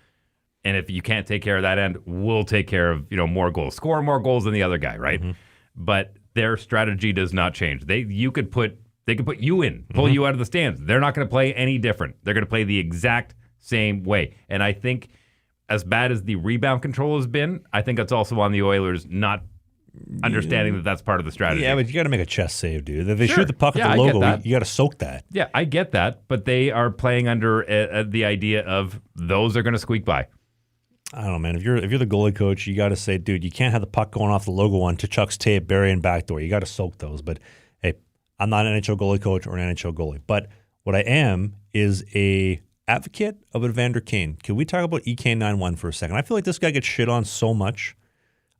D: And if you can't take care of that end, we'll take care of more goals. Score more goals than the other guy, right? But their strategy does not change. They could put you in, pull you out of the stands. They're not going to play any different. They're going to play the exact same way. And I think as bad as the rebound control has been, I think that's also on the Oilers not understanding that that's part of the strategy.
C: Yeah, but you got to make a chest save, dude. If they shoot the puck at the logo, you got to soak that.
D: Yeah, I get that. But they are playing under the idea of those are going to squeak by.
C: I don't know, man. If you're the goalie coach, you got to say, dude, you can't have the puck going off the logo on Tkachuk's tape, bury and backdoor. You got to soak those. But hey, I'm not an NHL goalie coach or an NHL goalie. But what I am is a advocate of Evander Kane. Can we talk about EK91 for a second? I feel like this guy gets shit on so much.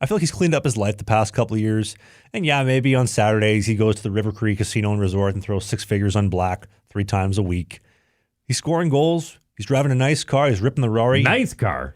C: I feel like he's cleaned up his life the past couple of years. And yeah, maybe on Saturdays he goes to the River Cree Casino and Resort and throws 6 figures on black 3 times a week. He's scoring goals. He's driving a nice car. He's ripping the Rari.
D: Nice car.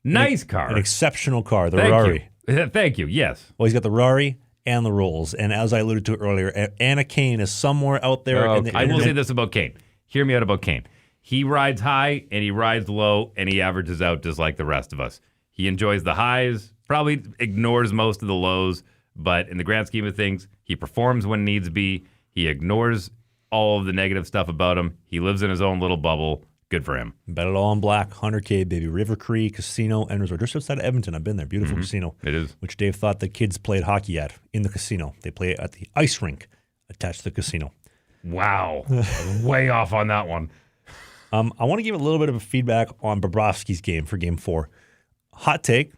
D: Nice car.
C: An exceptional car, the Rari.
D: Thank you, yes.
C: Well, he's got the Rari and the Rolls. And as I alluded to earlier, Anna Kane is somewhere out there.
D: I will say this about Kane. Hear me out about Kane. He rides high and he rides low and he averages out just like the rest of us. He enjoys the highs, probably ignores most of the lows, but in the grand scheme of things, he performs when needs be. He ignores all of the negative stuff about him. He lives in his own little bubble. Good for him.
C: Bet it all on black, 100K, baby. River Cree Casino and Resort. Just outside of Edmonton. I've been there. Beautiful casino.
D: It is.
C: Which Dave thought the kids played hockey at in the casino. They play at the ice rink attached to the casino.
D: Wow. Way off on that one.
C: I want to give a little bit of a feedback on Bobrovsky's game for Game 4. Hot take.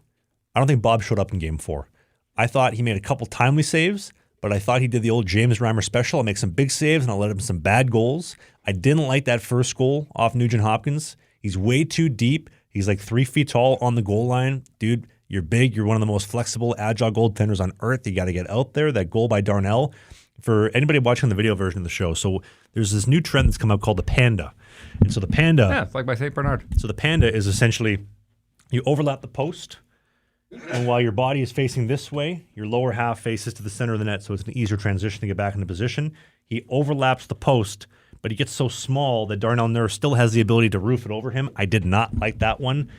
C: I don't think Bob showed up in Game 4. I thought he made a couple timely saves, but I thought he did the old James Reimer special. I'll make some big saves, and I'll let him some bad goals. I didn't like that first goal off Nugent Hopkins. He's way too deep. He's like 3 feet tall on the goal line. Dude, you're big. You're one of the most flexible, agile goaltenders on earth. You got to get out there. That goal by Darnell, for anybody watching the video version of the show, so there's this new trend that's come out called the Panda. And so the Panda...
D: Yeah, it's like by St. Bernard.
C: So the Panda is essentially, you overlap the post, and while your body is facing this way, your lower half faces to the center of the net, so it's an easier transition to get back into position. He overlaps the post, but he gets so small that Darnell Nurse still has the ability to roof it over him. I did not like that one.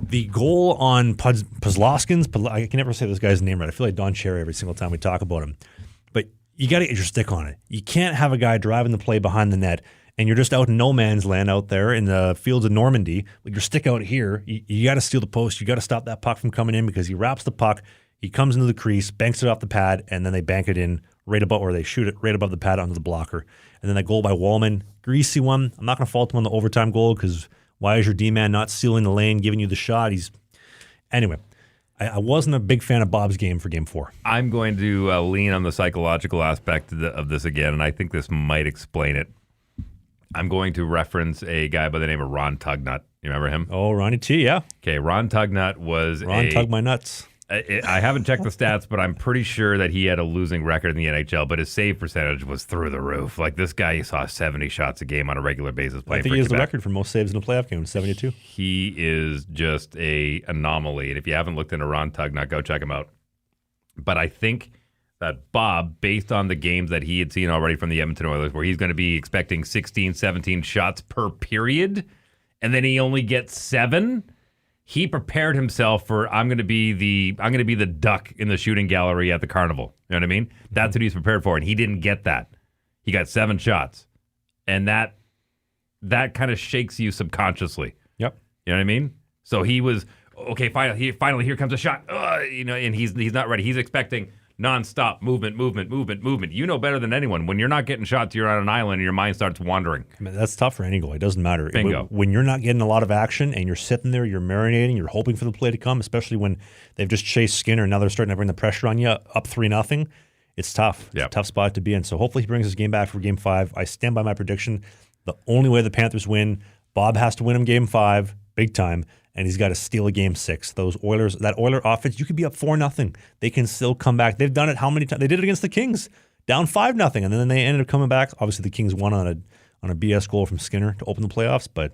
C: The goal on Puzloskins, I can never say this guy's name right. I feel like Don Cherry every single time we talk about him. But you got to get your stick on it. You can't have a guy driving the play behind the net, and you're just out in no man's land out there in the fields of Normandy with your stick out here. You got to steal the post. You got to stop that puck from coming in, because he wraps the puck, he comes into the crease, banks it off the pad, and then they bank it in right above, or they shoot it right above the pad onto the blocker. And then that goal by Wallman, greasy one. I'm not going to fault him on the overtime goal, because why is your D-man not sealing the lane, giving you the shot? Anyway, I wasn't a big fan of Bob's game for Game 4.
D: I'm going to lean on the psychological aspect of this again, and I think this might explain it. I'm going to reference a guy by the name of Ron Tugnut. You remember him?
C: Oh, Ronnie T, yeah.
D: Okay, Ron Tugnut was
C: Ron Tug my nuts.
D: I haven't checked the stats, but I'm pretty sure that he had a losing record in the NHL, but his save percentage was through the roof. Like, this guy, you saw 70 shots a game on a regular basis playing
C: I think
D: for
C: he has
D: Quebec.
C: the record for most saves in a playoff game, 72.
D: He is just a anomaly, and if you haven't looked into Ron Tugnut, go check him out. But I think that Bob, based on the games that he had seen already from the Edmonton Oilers, where he's going to be expecting 16, 17 shots per period, and then he only gets 7, he prepared himself for, I'm going to be the duck in the shooting gallery at the carnival. You know what I mean? That's what he's prepared for, and he didn't get that. He got 7 shots, and that kind of shakes you subconsciously.
C: Yep.
D: You know what I mean? So he was okay. Finally, here comes a shot. And he's not ready. He's expecting nonstop movement. You know better than anyone. When you're not getting shots, you're on an island and your mind starts wandering.
C: I mean, that's tough for any goal. It doesn't matter.
D: Bingo.
C: When you're not getting a lot of action and you're sitting there, you're marinating, you're hoping for the play to come, especially when they've just chased Skinner and now they're starting to bring the pressure on you up 3-0. It's tough. It's a tough spot to be in. So hopefully he brings his game back for Game 5. I stand by my prediction. The only way the Panthers win, Bob has to win him Game 5, big time, and he's got to steal a Game 6. Those Oilers, that Oiler offense, you could be up 4-0. They can still come back. They've done it how many times? They did it against the Kings, down 5-0, and then they ended up coming back. Obviously, the Kings won on a BS goal from Skinner to open the playoffs, but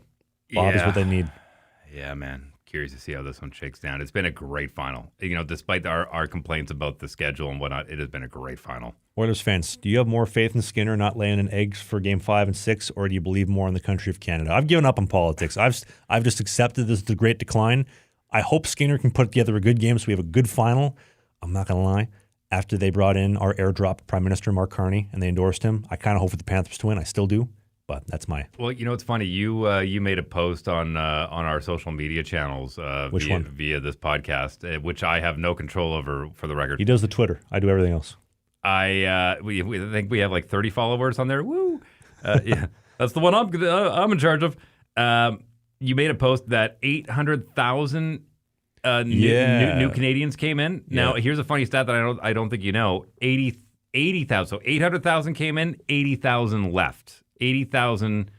C: Bob is what they need.
D: Yeah, man. Curious to see how this one shakes down. It's been a great final. Despite our complaints about the schedule and whatnot, it has been a great final.
C: Oilers fans, do you have more faith in Skinner not laying in eggs for Game 5 and 6, or do you believe more in the country of Canada? I've given up on politics. I've just accepted this is the great decline. I hope Skinner can put together a good game so we have a good final. I'm not going to lie. After they brought in our airdrop Prime Minister Mark Carney and they endorsed him, I kind of hope for the Panthers to win. I still do. But that's my...
D: Well, it's funny. You made a post on our social media channels via this podcast, which I have no control over, for the record.
C: He does the Twitter. I do everything else.
D: We think we have like 30 followers on there. Woo! Yeah, that's the one I'm in charge of. You made a post that 800,000 new Canadians came in. Now, here's a funny stat that I don't think you know. 80,000. So 800,000 came in, 80,000 left. 80,000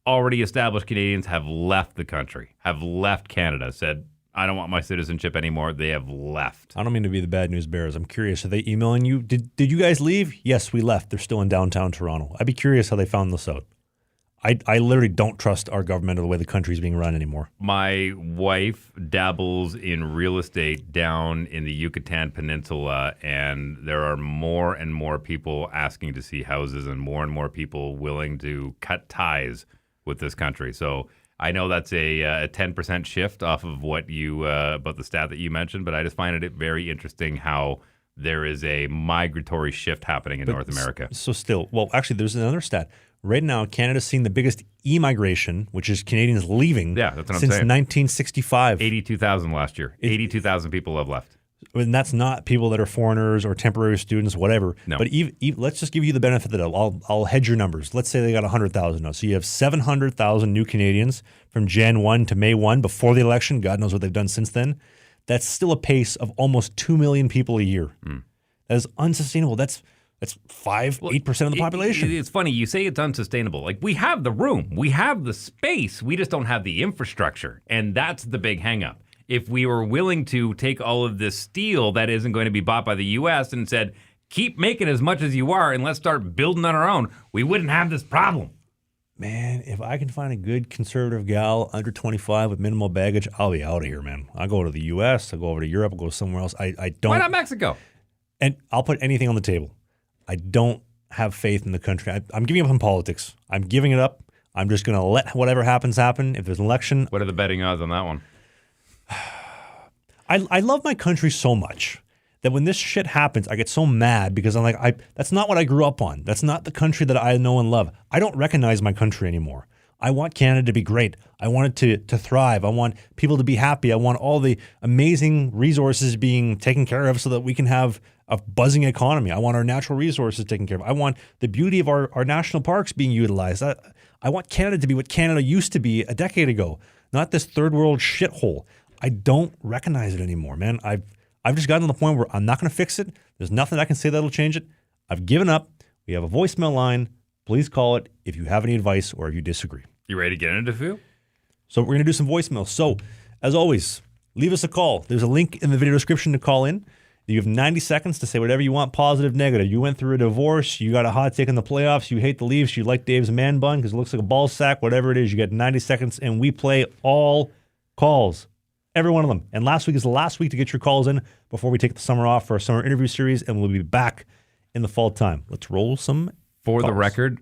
D: already established Canadians have left the country, have left Canada, said, I don't want my citizenship anymore. They have left.
C: I don't mean to be the bad news bearers. I'm curious. Are they emailing you? Did you guys leave? Yes, we left. They're still in downtown Toronto. I'd be curious how they found this out. I literally don't trust our government or the way the country's being run anymore.
D: My wife dabbles in real estate down in the Yucatan Peninsula, and there are more and more people asking to see houses and more people willing to cut ties with this country. So I know that's a 10% shift off of what you about the stat that you mentioned, but I just find it very interesting how there is a migratory shift happening in North America.
C: So still, well, actually, there's another stat. Right now, Canada's seeing the biggest e-migration, which is Canadians leaving,
D: that's what I'm
C: since
D: saying.
C: 1965.
D: 82,000 last year. 82,000 people have left.
C: And that's not people that are foreigners or temporary students, whatever.
D: No.
C: But let's just give you the benefit of it. I'll hedge your numbers. Let's say they got 100,000 now. So you have 700,000 new Canadians from Jan 1 to May 1 before the election. God knows what they've done since then. That's still a pace of almost 2 million people a year. That is unsustainable. That's 8% of the population.
D: It's funny. You say it's unsustainable. Like, we have the room. We have the space. We just don't have the infrastructure. And that's the big hang up. If we were willing to take all of this steel that isn't going to be bought by the U.S. and said, keep making as much as you are and let's start building on our own, we wouldn't have this problem.
C: Man, if I can find a good conservative gal under 25 with minimal baggage, I'll be out of here, man. I'll go to the U.S., I'll go over to Europe, I'll go somewhere else. I don't.
D: Why not Mexico?
C: And I'll put anything on the table. I don't have faith in the country. I'm giving up on politics. I'm giving it up. I'm just going to let whatever happens happen. If there's an election.
D: What are the betting odds on that one?
C: I love my country so much that when this shit happens, I get so mad because I'm like, that's not what I grew up on. That's not the country that I know and love. I don't recognize my country anymore. I want Canada to be great. I want it to thrive. I want people to be happy. I want all the amazing resources being taken care of so that we can have a buzzing economy. I want our natural resources taken care of. I want the beauty of our national parks being utilized. I want Canada to be what Canada used to be a decade ago, not this third world shithole. I don't recognize it anymore, man. I've just gotten to the point where I'm not going to fix it. There's nothing I can say that'll change it. I've given up. We have a voicemail line. Please call it if you have any advice or if you disagree.
D: You ready to get into it?
C: So we're going to do some voicemails. So, as always, leave us a call. There's a link in the video description to call in. You have 90 seconds to say whatever you want, positive, negative. You went through a divorce. You got a hot take in the playoffs. You hate the Leafs. You like Dave's man bun because it looks like a ball sack. Whatever it is, you get 90 seconds, and we play all calls. Every one of them. And last week is the last week to get your calls in before we take the summer off for our summer interview series, and we'll be back in the fall time. Let's roll some
D: For
C: calls.
D: the record,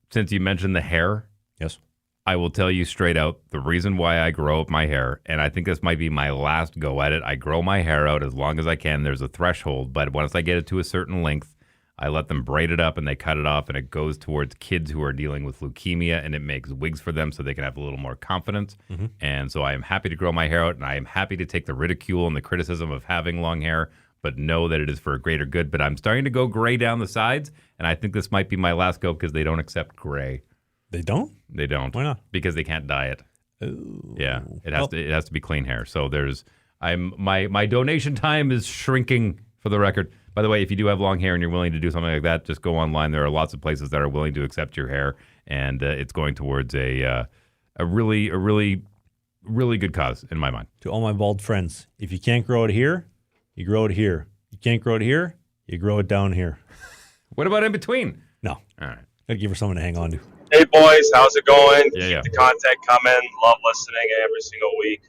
D: since you mentioned the hair,
C: Yes.
D: I will tell you straight out the reason why I grow up my hair, and I think this might be my last go at it. I grow my hair out as long as I can. There's a threshold, but once I get it to a certain length, I let them braid it up and they cut it off, and it goes towards kids who are dealing with leukemia, and it makes wigs for them so they can have a little more confidence.
C: Mm-hmm.
D: And so I am happy to grow my hair out, and I am happy to take the ridicule and the criticism of having long hair, but know that it is for a greater good. But I'm starting to go gray down the sides, and I think this might be my last go because they don't accept gray.
C: They don't?
D: They don't.
C: Why not?
D: Because they can't dye it.
C: Ooh.
D: Yeah, it has to be clean hair. So my donation time is shrinking, for the record. By the way, if you do have long hair and you're willing to do something like that, just go online. There are lots of places that are willing to accept your hair, and it's going towards a really good cause in my mind.
C: To all my bald friends, if you can't grow it here, you grow it here. You can't grow it here, you grow it down here.
D: What about in between?
C: No.
D: All right.
C: Gotta give her something to hang on to.
F: Hey boys, how's it going?
D: Yeah.
F: Keep the content coming. Love listening every single week.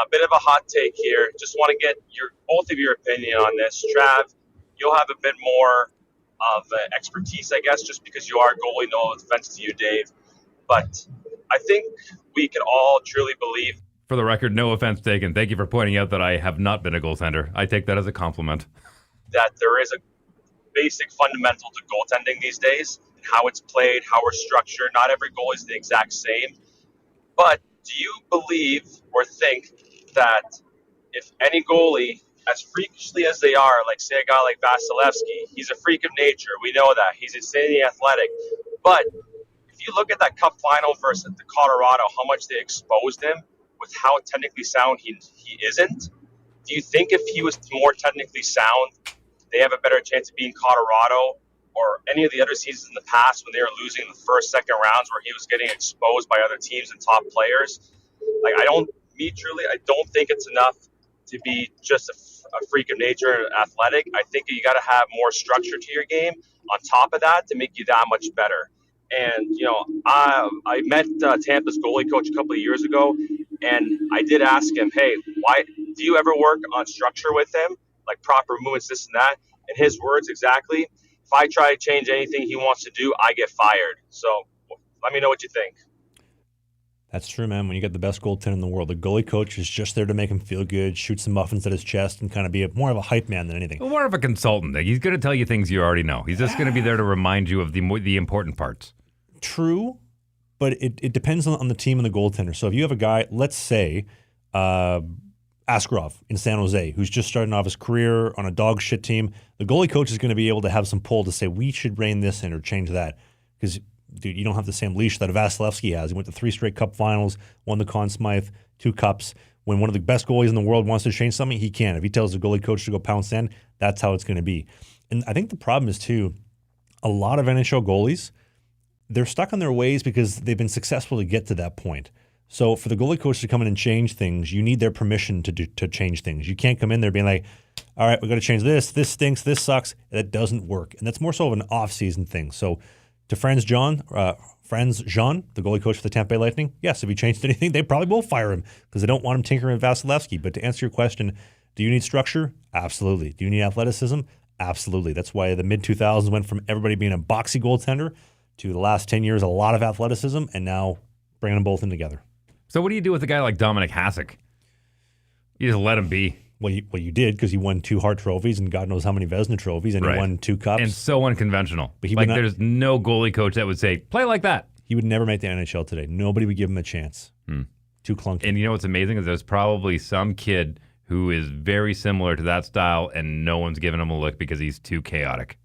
F: Bit of a hot take here. Just want to get both of your opinion on this. Trav, you'll have a bit more of expertise, I guess, just because you are a goalie. No offense to you, Dave. But I think we can all truly believe.
D: For the record, no offense taken. Thank you for pointing out that I have not been a goaltender. I take that as a compliment.
F: That there is a basic fundamental to goaltending these days. How it's played, how we're structured. Not every goal is the exact same. But do you believe or think that if any goalie, as freakishly as they are, like say a guy like Vasilevsky, he's a freak of nature. We know that. He's insanely athletic. But if you look at that cup final versus the Colorado, how much they exposed him with how technically sound he isn't, do you think if he was more technically sound, they have a better chance of beating Colorado or any of the other seasons in the past when they were losing the first, second rounds where he was getting exposed by other teams and top players? Like, I don't think it's enough to be just a freak of nature and athletic. I think you got to have more structure to your game on top of that to make you that much better. And, I met Tampa's goalie coach a couple of years ago, and I did ask him, hey, why do you ever work on structure with him, like proper movements, this and that? And his words exactly, if I try to change anything he wants to do, I get fired. So let me know what you think.
C: That's true, man. When you get the best goaltender in the world, the goalie coach is just there to make him feel good, shoot some muffins at his chest, and kind of be more of a hype man than anything.
D: Well, more of a consultant. Like, he's going to tell you things you already know. He's just going to be there to remind you of the important parts.
C: True, but it depends on the team and the goaltender. So if you have a guy, let's say Askarov in San Jose, who's just starting off his career on a dog shit team, the goalie coach is going to be able to have some pull to say, we should rein this in or change that. Because, dude, you don't have the same leash that a Vasilevsky has. He went to 3 straight cup finals, won the Conn Smythe, 2 cups. When one of the best goalies in the world wants to change something, he can. If he tells the goalie coach to go pound sand, that's how it's going to be. And I think the problem is, too, a lot of NHL goalies, they're stuck on their ways because they've been successful to get to that point. So for the goalie coach to come in and change things, you need their permission to change things. You can't come in there being like, all right, we've got to change this. This stinks. This sucks. That doesn't work. And that's more so of an off-season thing. So to Franz Jean, the goalie coach for the Tampa Bay Lightning, yes, if he changed anything, they probably will fire him because they don't want him tinkering with Vasilevsky. But to answer your question, do you need structure? Absolutely. Do you need athleticism? Absolutely. That's why the mid-2000s went from everybody being a boxy goaltender to the last 10 years, a lot of athleticism, and now bringing them both in together.
D: So what do you do with a guy like Dominic Hasek? You just let him be.
C: Well, you did because he won 2 Hart trophies and God knows how many Vezina trophies, and he won 2 cups.
D: And so unconventional.
C: But
D: there's no goalie coach that would say, play like that.
C: He would never make the NHL today. Nobody would give him a chance. Too clunky.
D: And you know what's amazing is there's probably some kid who is very similar to that style, and no one's giving him a look because he's too chaotic.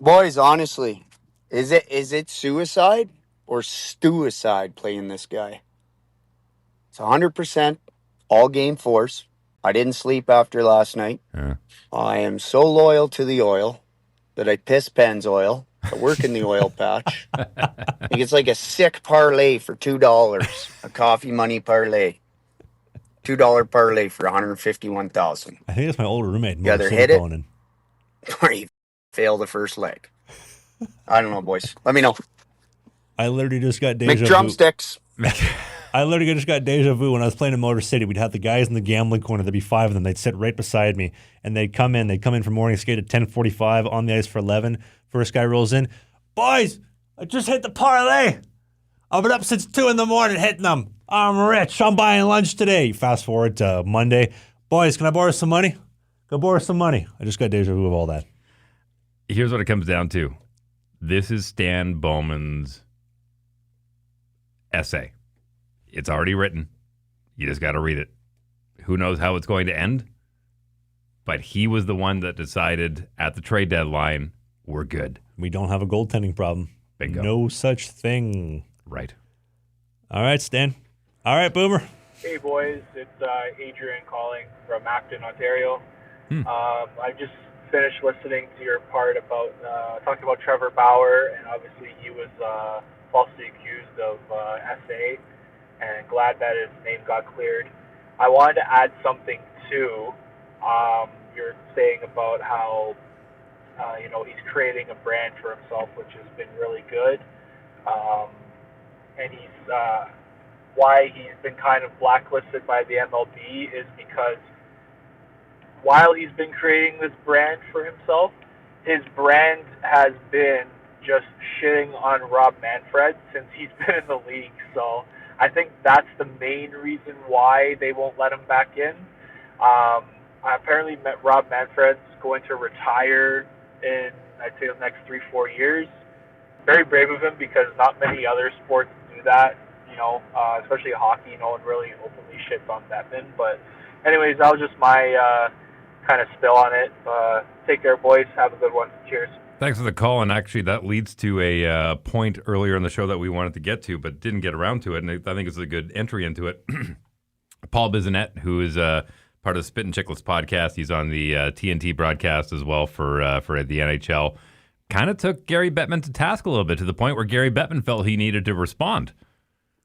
G: Boys, honestly, is it suicide or stewicide playing this guy? It's 100% all game force. I didn't sleep after last night. I am so loyal to the oil that I piss Pennzoil. I work in the oil patch. I think it's like a sick parlay for $2, a coffee money parlay. $2 parlay for $151,000.
C: I think it's my older roommate.
G: You either hit it or you fail the first leg. I don't know, boys. Let me know.
C: I literally just got deja vu.
G: McDrumsticks.
C: I literally just got deja vu when I was playing in Motor City. We'd have the guys in the gambling corner. There'd be 5 of them. They'd sit right beside me, and they'd come in. They'd come in for morning skate at 10:45 on the ice for 11. First guy rolls in. Boys, I just hit the parlay. I've been up since 2 in the morning hitting them. I'm rich. I'm buying lunch today. Fast forward to Monday. Boys, can I borrow some money? Go borrow some money. I just got deja vu of all that.
D: Here's what it comes down to. This is Stan Bowman's essay. It's already written. You just got to read it. Who knows how it's going to end? But he was the one that decided at the trade deadline, we're good.
C: We don't have a goaltending problem.
D: Bingo.
C: No such thing.
D: Right.
C: All right, Stan. All right, Boomer.
H: Hey, boys. It's Adrian calling from Acton, Ontario. I just finished listening to your part about talking about Trevor Bauer, and obviously he was falsely accused of SA, and glad that his name got cleared. I wanted to add something too. You're saying about how he's creating a brand for himself, which has been really good, and why he's been kind of blacklisted by the MLB is because while he's been creating this brand for himself, his brand has been just shitting on Rob Manfred since he's been in the league. So I think that's the main reason why they won't let him back in. I apparently met Rob Manfred's going to retire in, I'd say, the next 3-4 years. Very brave of him because not many other sports do that, especially hockey. No one really openly shits on Bettman. But anyways, that was just my kind of spill on it. Take care, boys. Have a good one. Cheers.
D: Thanks for the call, and actually that leads to a point earlier in the show that we wanted to get to, but didn't get around to it, and I think it's a good entry into it. Paul Bissonnette, who is part of the Spit and Chicklets podcast, he's on the TNT broadcast as well for the NHL, kind of took Gary Bettman to task a little bit to the point where Gary Bettman felt he needed to respond.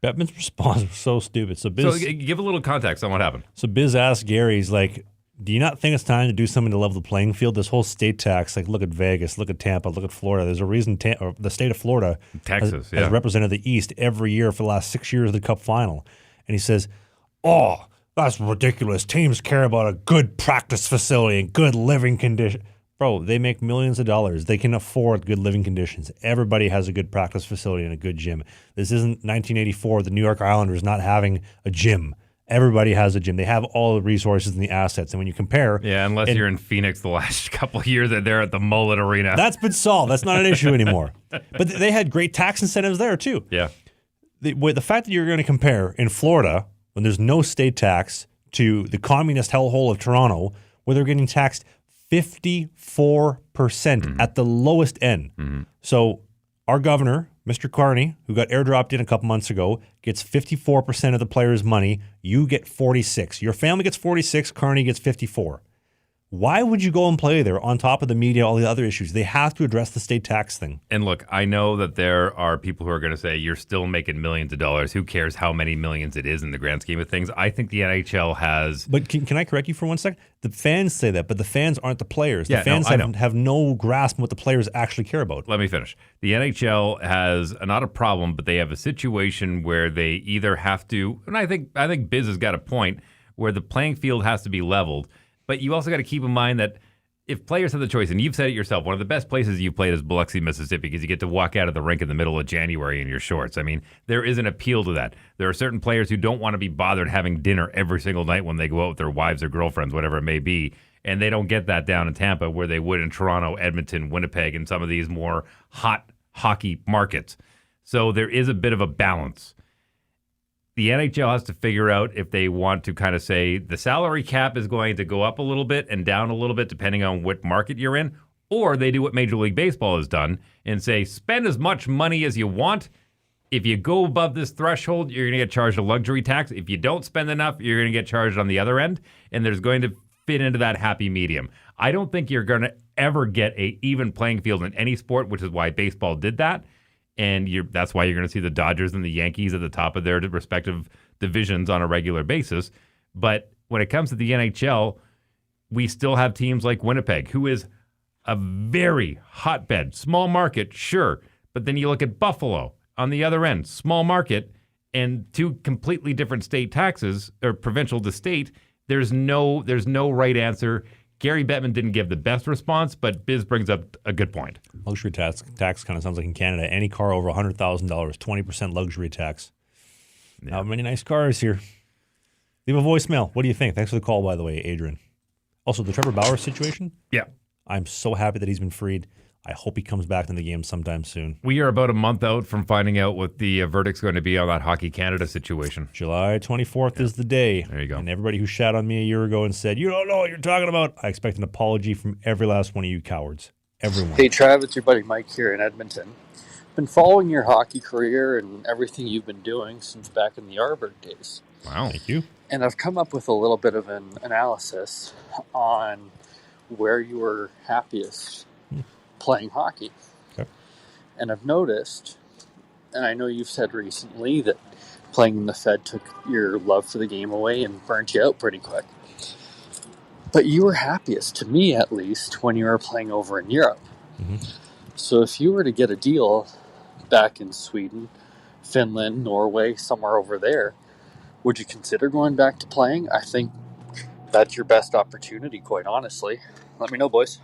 C: Bettman's response was so stupid. So
D: give a little context on what happened.
C: So Biz asked Gary, he's like, do you not think it's time to do something to level the playing field? This whole state tax, like look at Vegas, look at Tampa, look at Florida. There's a reason the state of Florida
D: Texas
C: has represented the East every year for the last 6 years of the Cup final. And he says, oh, that's ridiculous. Teams care about a good practice facility and good living condition. Bro, they make millions of dollars. They can afford good living conditions. Everybody has a good practice facility and a good gym. This isn't 1984, the New York Islanders not having a gym. Everybody has a gym. They have all the resources and the assets. And when you compare...
D: Yeah, unless you're in Phoenix the last couple of years, they're at the Mullet Arena.
C: That's been solved. That's not an issue anymore. But they had great tax incentives there, too.
D: Yeah.
C: The fact that you're going to compare in Florida, when there's no state tax, to the communist hellhole of Toronto, where they're getting taxed 54% at the lowest end. So our governor, Mr. Carney, who got airdropped in a couple months ago, gets 54% of the players' money. You get 46. Your family gets 46. Carney gets 54. Why would you go and play there on top of the media, all the other issues? They have to address the state tax thing.
D: And look, I know that there are people who are going to say you're still making millions of dollars. Who cares how many millions it is in the grand scheme of things? I think the NHL has...
C: But can I correct you for 1 second? The fans say that, but the fans aren't the players. The
D: Yeah,
C: fans
D: no,
C: have no grasp on what the players actually care about.
D: Let me finish. The NHL has not a problem, but they have a situation where they either have to, and I think Biz has got a point, where the playing field has to be leveled. But you also got to keep in mind that if players have the choice, and you've said it yourself, one of the best places you've played is Biloxi, Mississippi, because you get to walk out of the rink in the middle of January in your shorts. I mean, there is an appeal to that. There are certain players who don't want to be bothered having dinner every single night when they go out with their wives or girlfriends, whatever it may be. And they don't get that down in Tampa where they would in Toronto, Edmonton, Winnipeg, and some of these more hot hockey markets. So there is a bit of a balance. The NHL has to figure out if they want to kind of say the salary cap is going to go up a little bit and down a little bit depending on what market you're in, or they do what Major League Baseball has done and say spend as much money as you want. If you go above this threshold, you're going to get charged a luxury tax. If you don't spend enough, you're going to get charged on the other end, and there's going to fit into that happy medium. I don't think you're going to ever get a even playing field in any sport, which is why baseball did that. And that's why you're going to see the Dodgers and the Yankees at the top of their respective divisions on a regular basis. But when it comes to the NHL, we still have teams like Winnipeg, who is a very hotbed, small market, sure. But then you look at Buffalo on the other end, small market, and two completely different state taxes, or provincial to state. There's no right answer. Gary Bettman didn't give the best response, but Biz brings up a good point.
C: Luxury tax kind of sounds like in Canada. Any car over $100,000, 20% luxury tax. Yeah. How many nice cars here? Leave a voicemail. What do you think? Thanks for the call, by the way, Adrian. Also, the Trevor Bauer situation.
D: Yeah.
C: I'm so happy that he's been freed. I hope he comes back in the game sometime soon.
D: We are about a month out from finding out what the verdict's going to be on that Hockey Canada situation.
C: July 24th is the day.
D: There you go.
C: And everybody who shat on me a year ago and said, you don't know what you're talking about, I expect an apology from every last one of you cowards. Everyone.
I: Hey, Trav, it's your buddy Mike here in Edmonton. Been following your hockey career and everything you've been doing since back in the Arberg days.
D: Wow.
C: Thank you.
I: And I've come up with a little bit of an analysis on where you were happiest playing hockey.
C: Okay.
I: And I've noticed, and I know you've said recently, that playing in the Fed took your love for the game away and burnt you out pretty quick. But you were happiest, to me at least, when you were playing over in Europe.
C: Mm-hmm.
I: So if you were to get a deal back in Sweden, Finland, Norway, somewhere over there, would you consider going back to playing? I think that's your best opportunity, quite honestly. Let me know, boys.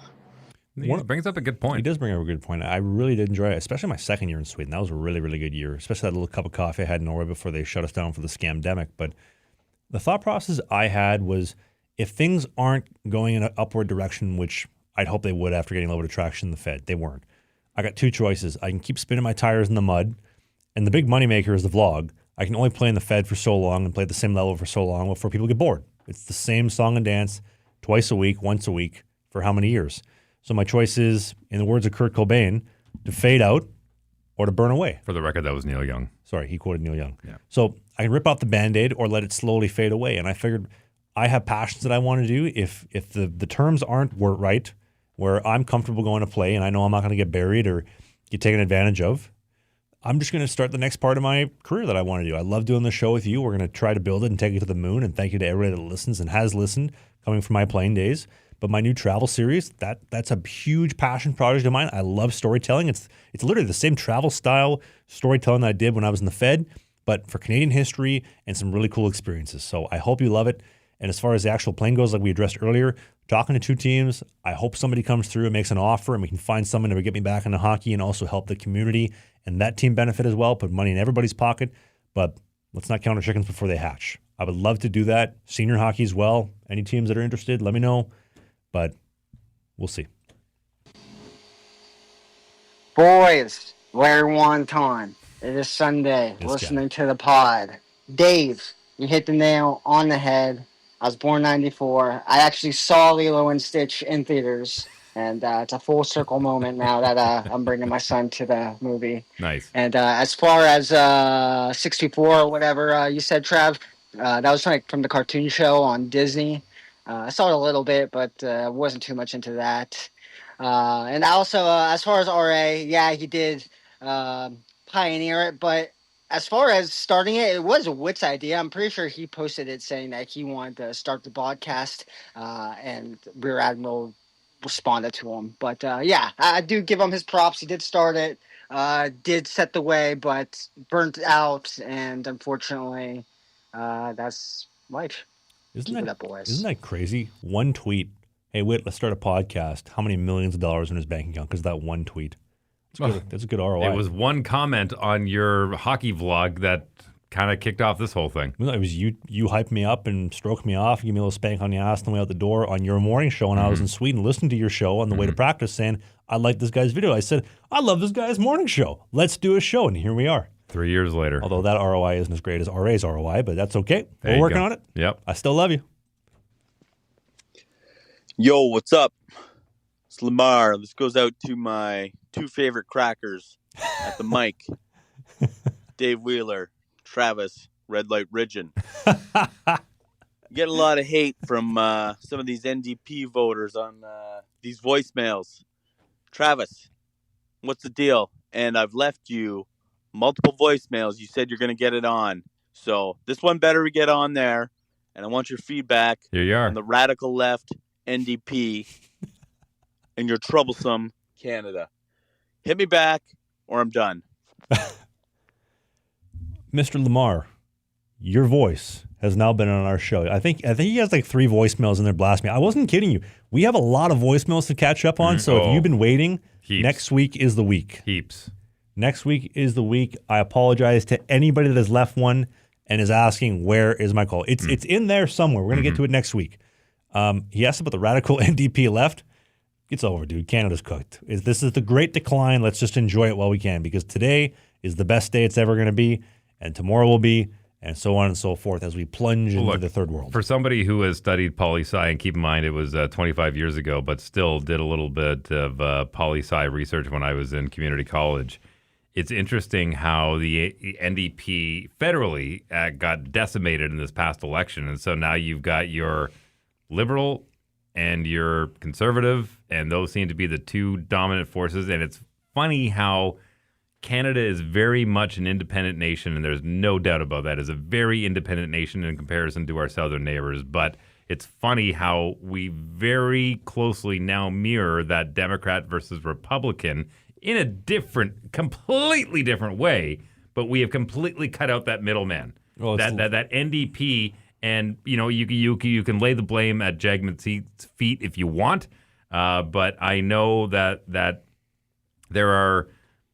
D: He brings up a good point.
C: He does bring up a good point. I really did enjoy it, especially my second year in Sweden. That was a really, really good year, especially that little cup of coffee I had in Norway before they shut us down for the scamdemic. But the thought process I had was if things aren't going in an upward direction, which I'd hope they would after getting a little bit of traction in the Fed, they weren't. I got two choices. I can keep spinning my tires in the mud, and the big moneymaker is the vlog. I can only play in the Fed for so long and play at the same level for so long before people get bored. It's the same song and dance twice a week, once a week, for how many years? So my choice is, in the words of Kurt Cobain, to fade out or to burn away.
D: For the record, that was Neil Young.
C: Sorry, he quoted Neil Young.
D: Yeah.
C: So I can rip out the Band-Aid or let it slowly fade away. And I figured I have passions that I want to do. If the terms aren't right, where I'm comfortable going to play and I know I'm not going to get buried or get taken advantage of, I'm just going to start the next part of my career that I want to do. I love doing the show with you. We're going to try to build it and take it to the moon. And thank you to everybody that listens and has listened coming from my playing days. But my new travel series, that's a huge passion project of mine. I love storytelling. It's literally the same travel style storytelling that I did when I was in the Fed, but for Canadian history and some really cool experiences. So I hope you love it. And as far as the actual plane goes, like we addressed earlier, talking to two teams, I hope somebody comes through and makes an offer and we can find someone that would get me back into hockey and also help the community and that team benefit as well, put money in everybody's pocket. But let's not count our chickens before they hatch. I would love to do that. Senior hockey as well. Any teams that are interested, let me know. But we'll see.
J: Boys, where one time. It is Sunday.
C: Yes,
J: listening to the pod. Dave, you hit the nail on the head. I was born 94. I actually saw Lilo and Stitch in theaters. And it's a full circle moment now that I'm bringing my son to the movie.
D: Nice.
J: And as far as 64 or whatever you said, Trav, that was like from the cartoon show on Disney. I saw it a little bit, but wasn't too much into that. And also, as far as RA, yeah, he did pioneer it, but as far as starting it, it was Whit's idea. I'm pretty sure he posted it saying that he wanted to start the podcast, and Rear Admiral responded to him. But yeah, I do give him his props. He did start it, did set the way, but burnt out, and unfortunately, that's life. Keep it up, boys.
C: Isn't that crazy? One tweet. Hey, Whit, let's start a podcast. How many millions of dollars in his bank account? Because that one tweet. That's a good ROI.
D: It was one comment on your hockey vlog that kind of kicked off this whole thing.
C: It was you hyped me up and stroked me off, give me a little spank on the ass on the way out the door on your morning show, and I was in Sweden listening to your show on the way to practice saying, I like this guy's video. I said, I love this guy's morning show. Let's do a show, and here we are.
D: 3 years later.
C: Although that ROI isn't as great as RA's ROI, but that's okay.
D: There
C: We're working on it.
D: Yep.
C: I still love you.
K: Yo, what's up? It's Lamar. This goes out to my two favorite crackers at the mic. Dave Wheeler, Travis, Red Light Ridgeon. Get a lot of hate from some of these NDP voters on these voicemails. Travis, what's the deal? And I've left you multiple voicemails. You said you're going to get it on. So this one better get on there. And I want your feedback
D: Here you are.
K: on the radical left NDP and your troublesome Canada. Hit me back or I'm done.
C: Mr. Lamar, your voice has now been on our show. I think he has like 3 voicemails in there blast me. I wasn't kidding you. We have a lot of voicemails to catch up on, so if you've been waiting, next week is the week.
D: Heaps. Next
C: week is the week. I apologize to anybody that has left one and is asking, where is my call? It's in there somewhere. We're going to get to it next week. He asked about the radical NDP left. It's over, dude. Canada's cooked. This is the great decline. Let's just enjoy it while we can, because today is the best day it's ever going to be, and tomorrow will be, and so on and so forth as we plunge into the third world.
D: For somebody who has studied poli-sci, and keep in mind it was 25 years ago, but still did a little bit of poli-sci research when I was in community college, it's interesting how the NDP federally got decimated in this past election. And so now you've got your liberal and your conservative, and those seem to be the two dominant forces. And it's funny how Canada is very much an independent nation, and there's no doubt about that. It's a very independent nation in comparison to our southern neighbors. But it's funny how we very closely now mirror that Democrat versus Republican in a completely different way, but we have completely cut out that middleman. That NDP, and you can lay the blame at Jagmeet's feet if you want, but I know that there are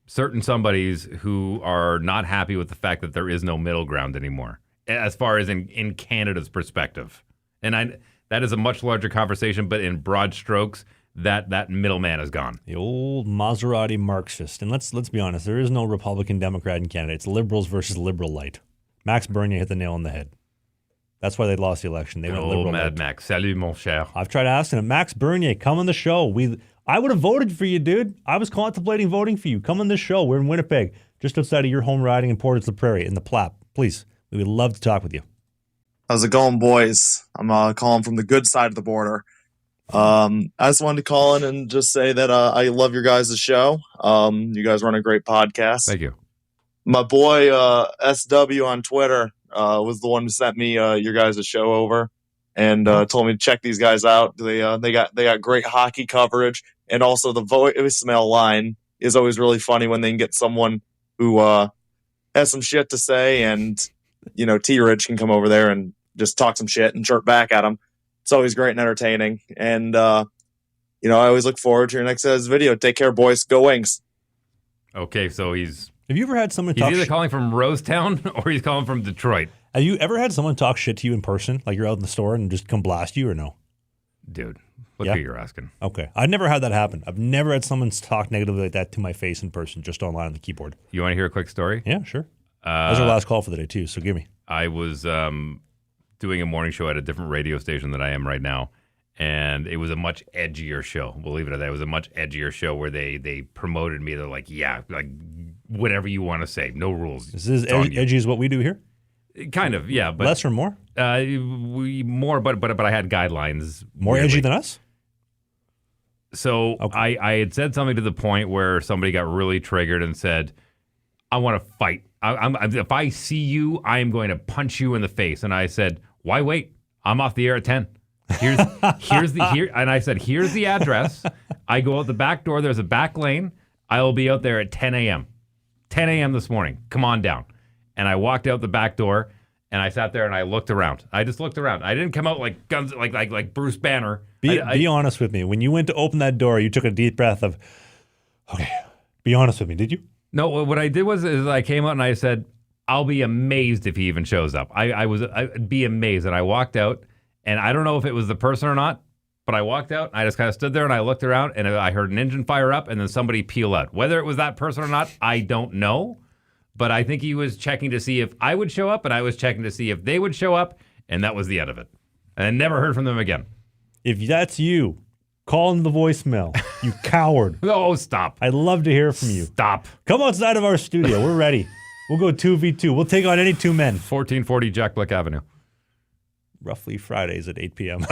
D: certain somebodies who are not happy with the fact that there is no middle ground anymore, as far as in Canada's perspective, and that is a much larger conversation, but in broad strokes, that middleman is gone.
C: The old Maserati Marxist. And let's be honest, there is no Republican Democrat in Canada. It's liberals versus liberal light. Max Bernier hit the nail on the head. That's why they lost the election. They went liberal
D: Mad
C: light.
D: Max. Salut, mon cher.
C: I've tried asking him, Max Bernier, come on the show. I would have voted for you, dude. I was contemplating voting for you. Come on this show. We're in Winnipeg, just outside of your home riding in Portage-la-Prairie in the Platte. Please, we would love to talk with you.
L: How's it going, boys? I'm calling from the good side of the border. I just wanted to call in and just say that I love your guys' show. You guys run a great podcast.
D: Thank you.
L: My boy SW on Twitter was the one who sent me your guys' show over and told me to check these guys out. They got great hockey coverage, and also the voicemail line is always really funny when they can get someone who has some shit to say, and T-Rich can come over there and just talk some shit and chirp back at them. It's always great and entertaining. And, I always look forward to your next video. Take care, boys. Go Wings.
D: Okay, so have
C: you ever had someone
D: he's either calling from Rosetown or he's calling from Detroit.
C: Have you ever had someone talk shit to you in person? Like you're out in the store and just come blast you, or no?
D: Dude, look who you're asking.
C: Okay. I've never had that happen. I've never had someone talk negatively like that to my face in person, just online on the keyboard.
D: You want to hear a quick story?
C: Yeah, sure. That was our last call for the day, too, so give me.
D: I was doing a morning show at a different radio station than I am right now, And it was a much edgier show. We'll leave it at that. It was a much edgier show where they promoted me. They're like, yeah, like whatever you want to say, no rules.
C: Is this edgy as what we do here?
D: Kind of, yeah. But
C: less or more?
D: More, but I had guidelines.
C: More
D: weirdly.
C: edgy than us?
D: So
C: Okay.
D: I had said something to the point where somebody got really triggered and said, I want to fight. If I see you, I am going to punch you in the face. And I said, why wait? I'm off the air at 10. And I said, here's the address. I go out the back door. There's a back lane. I will be out there at 10 a.m. 10 a.m. this morning. Come on down. And I walked out the back door and I sat there and I looked around. I just looked around. I didn't come out like guns, like Bruce Banner.
C: Be honest with me. When you went to open that door, you took a deep breath of, okay, be honest with me. Did you?
D: No, what I did was I came out and I said, I'll be amazed if he even shows up. I'd be amazed. And I walked out. And I don't know if it was the person or not, but I walked out. I just kind of stood there and I looked around and I heard an engine fire up and then somebody peel out. Whether it was that person or not, I don't know. But I think he was checking to see if I would show up and I was checking to see if they would show up. And that was the end of it. And I never heard from them again.
C: If that's you, call in the voicemail. You coward.
D: Oh, stop.
C: I'd love to hear from you.
D: Stop.
C: Come outside of our studio. We're ready. We'll go 2v2. We'll take on any two men.
D: 1440 Jack Black Avenue.
C: Roughly Fridays at 8 p.m.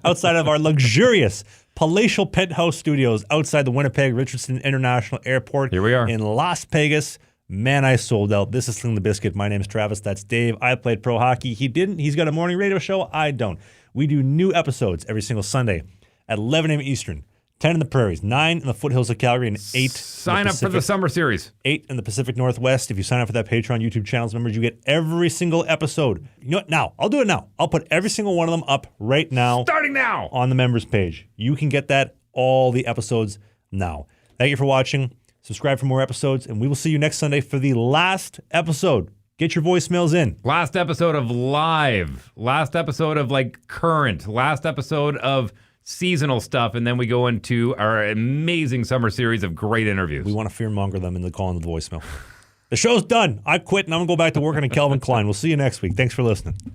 C: Outside of our luxurious palatial penthouse studios outside the Winnipeg Richardson International Airport.
D: Here we are.
C: In Las Vegas. Man, I sold out. This is Sling the Biscuit. My name's Travis. That's Dave. I played pro hockey. He didn't. He's got a morning radio show. I don't. We do new episodes every single Sunday at 11 a.m. Eastern. 10 in the prairies, 9 in the foothills of Calgary, and 8
D: Sign up for the summer series.
C: 8 in the Pacific Northwest. If you sign up for that Patreon YouTube channels members, you get every single episode. You know what? Now, I'll do it now. I'll put every single one of them up right now.
D: Starting now.
C: On the members page. You can get that, all the episodes now. Thank you for watching. Subscribe for more episodes, and we will see you next Sunday for the last episode. Get your voicemails in.
D: Last episode of live. Last episode of like current. Last episode of seasonal stuff, and then we go into our amazing summer series of great interviews.
C: We want to fearmonger them into calling the voicemail. The show's done. I quit, and I'm going to go back to working at Calvin Klein. We'll see you next week. Thanks for listening.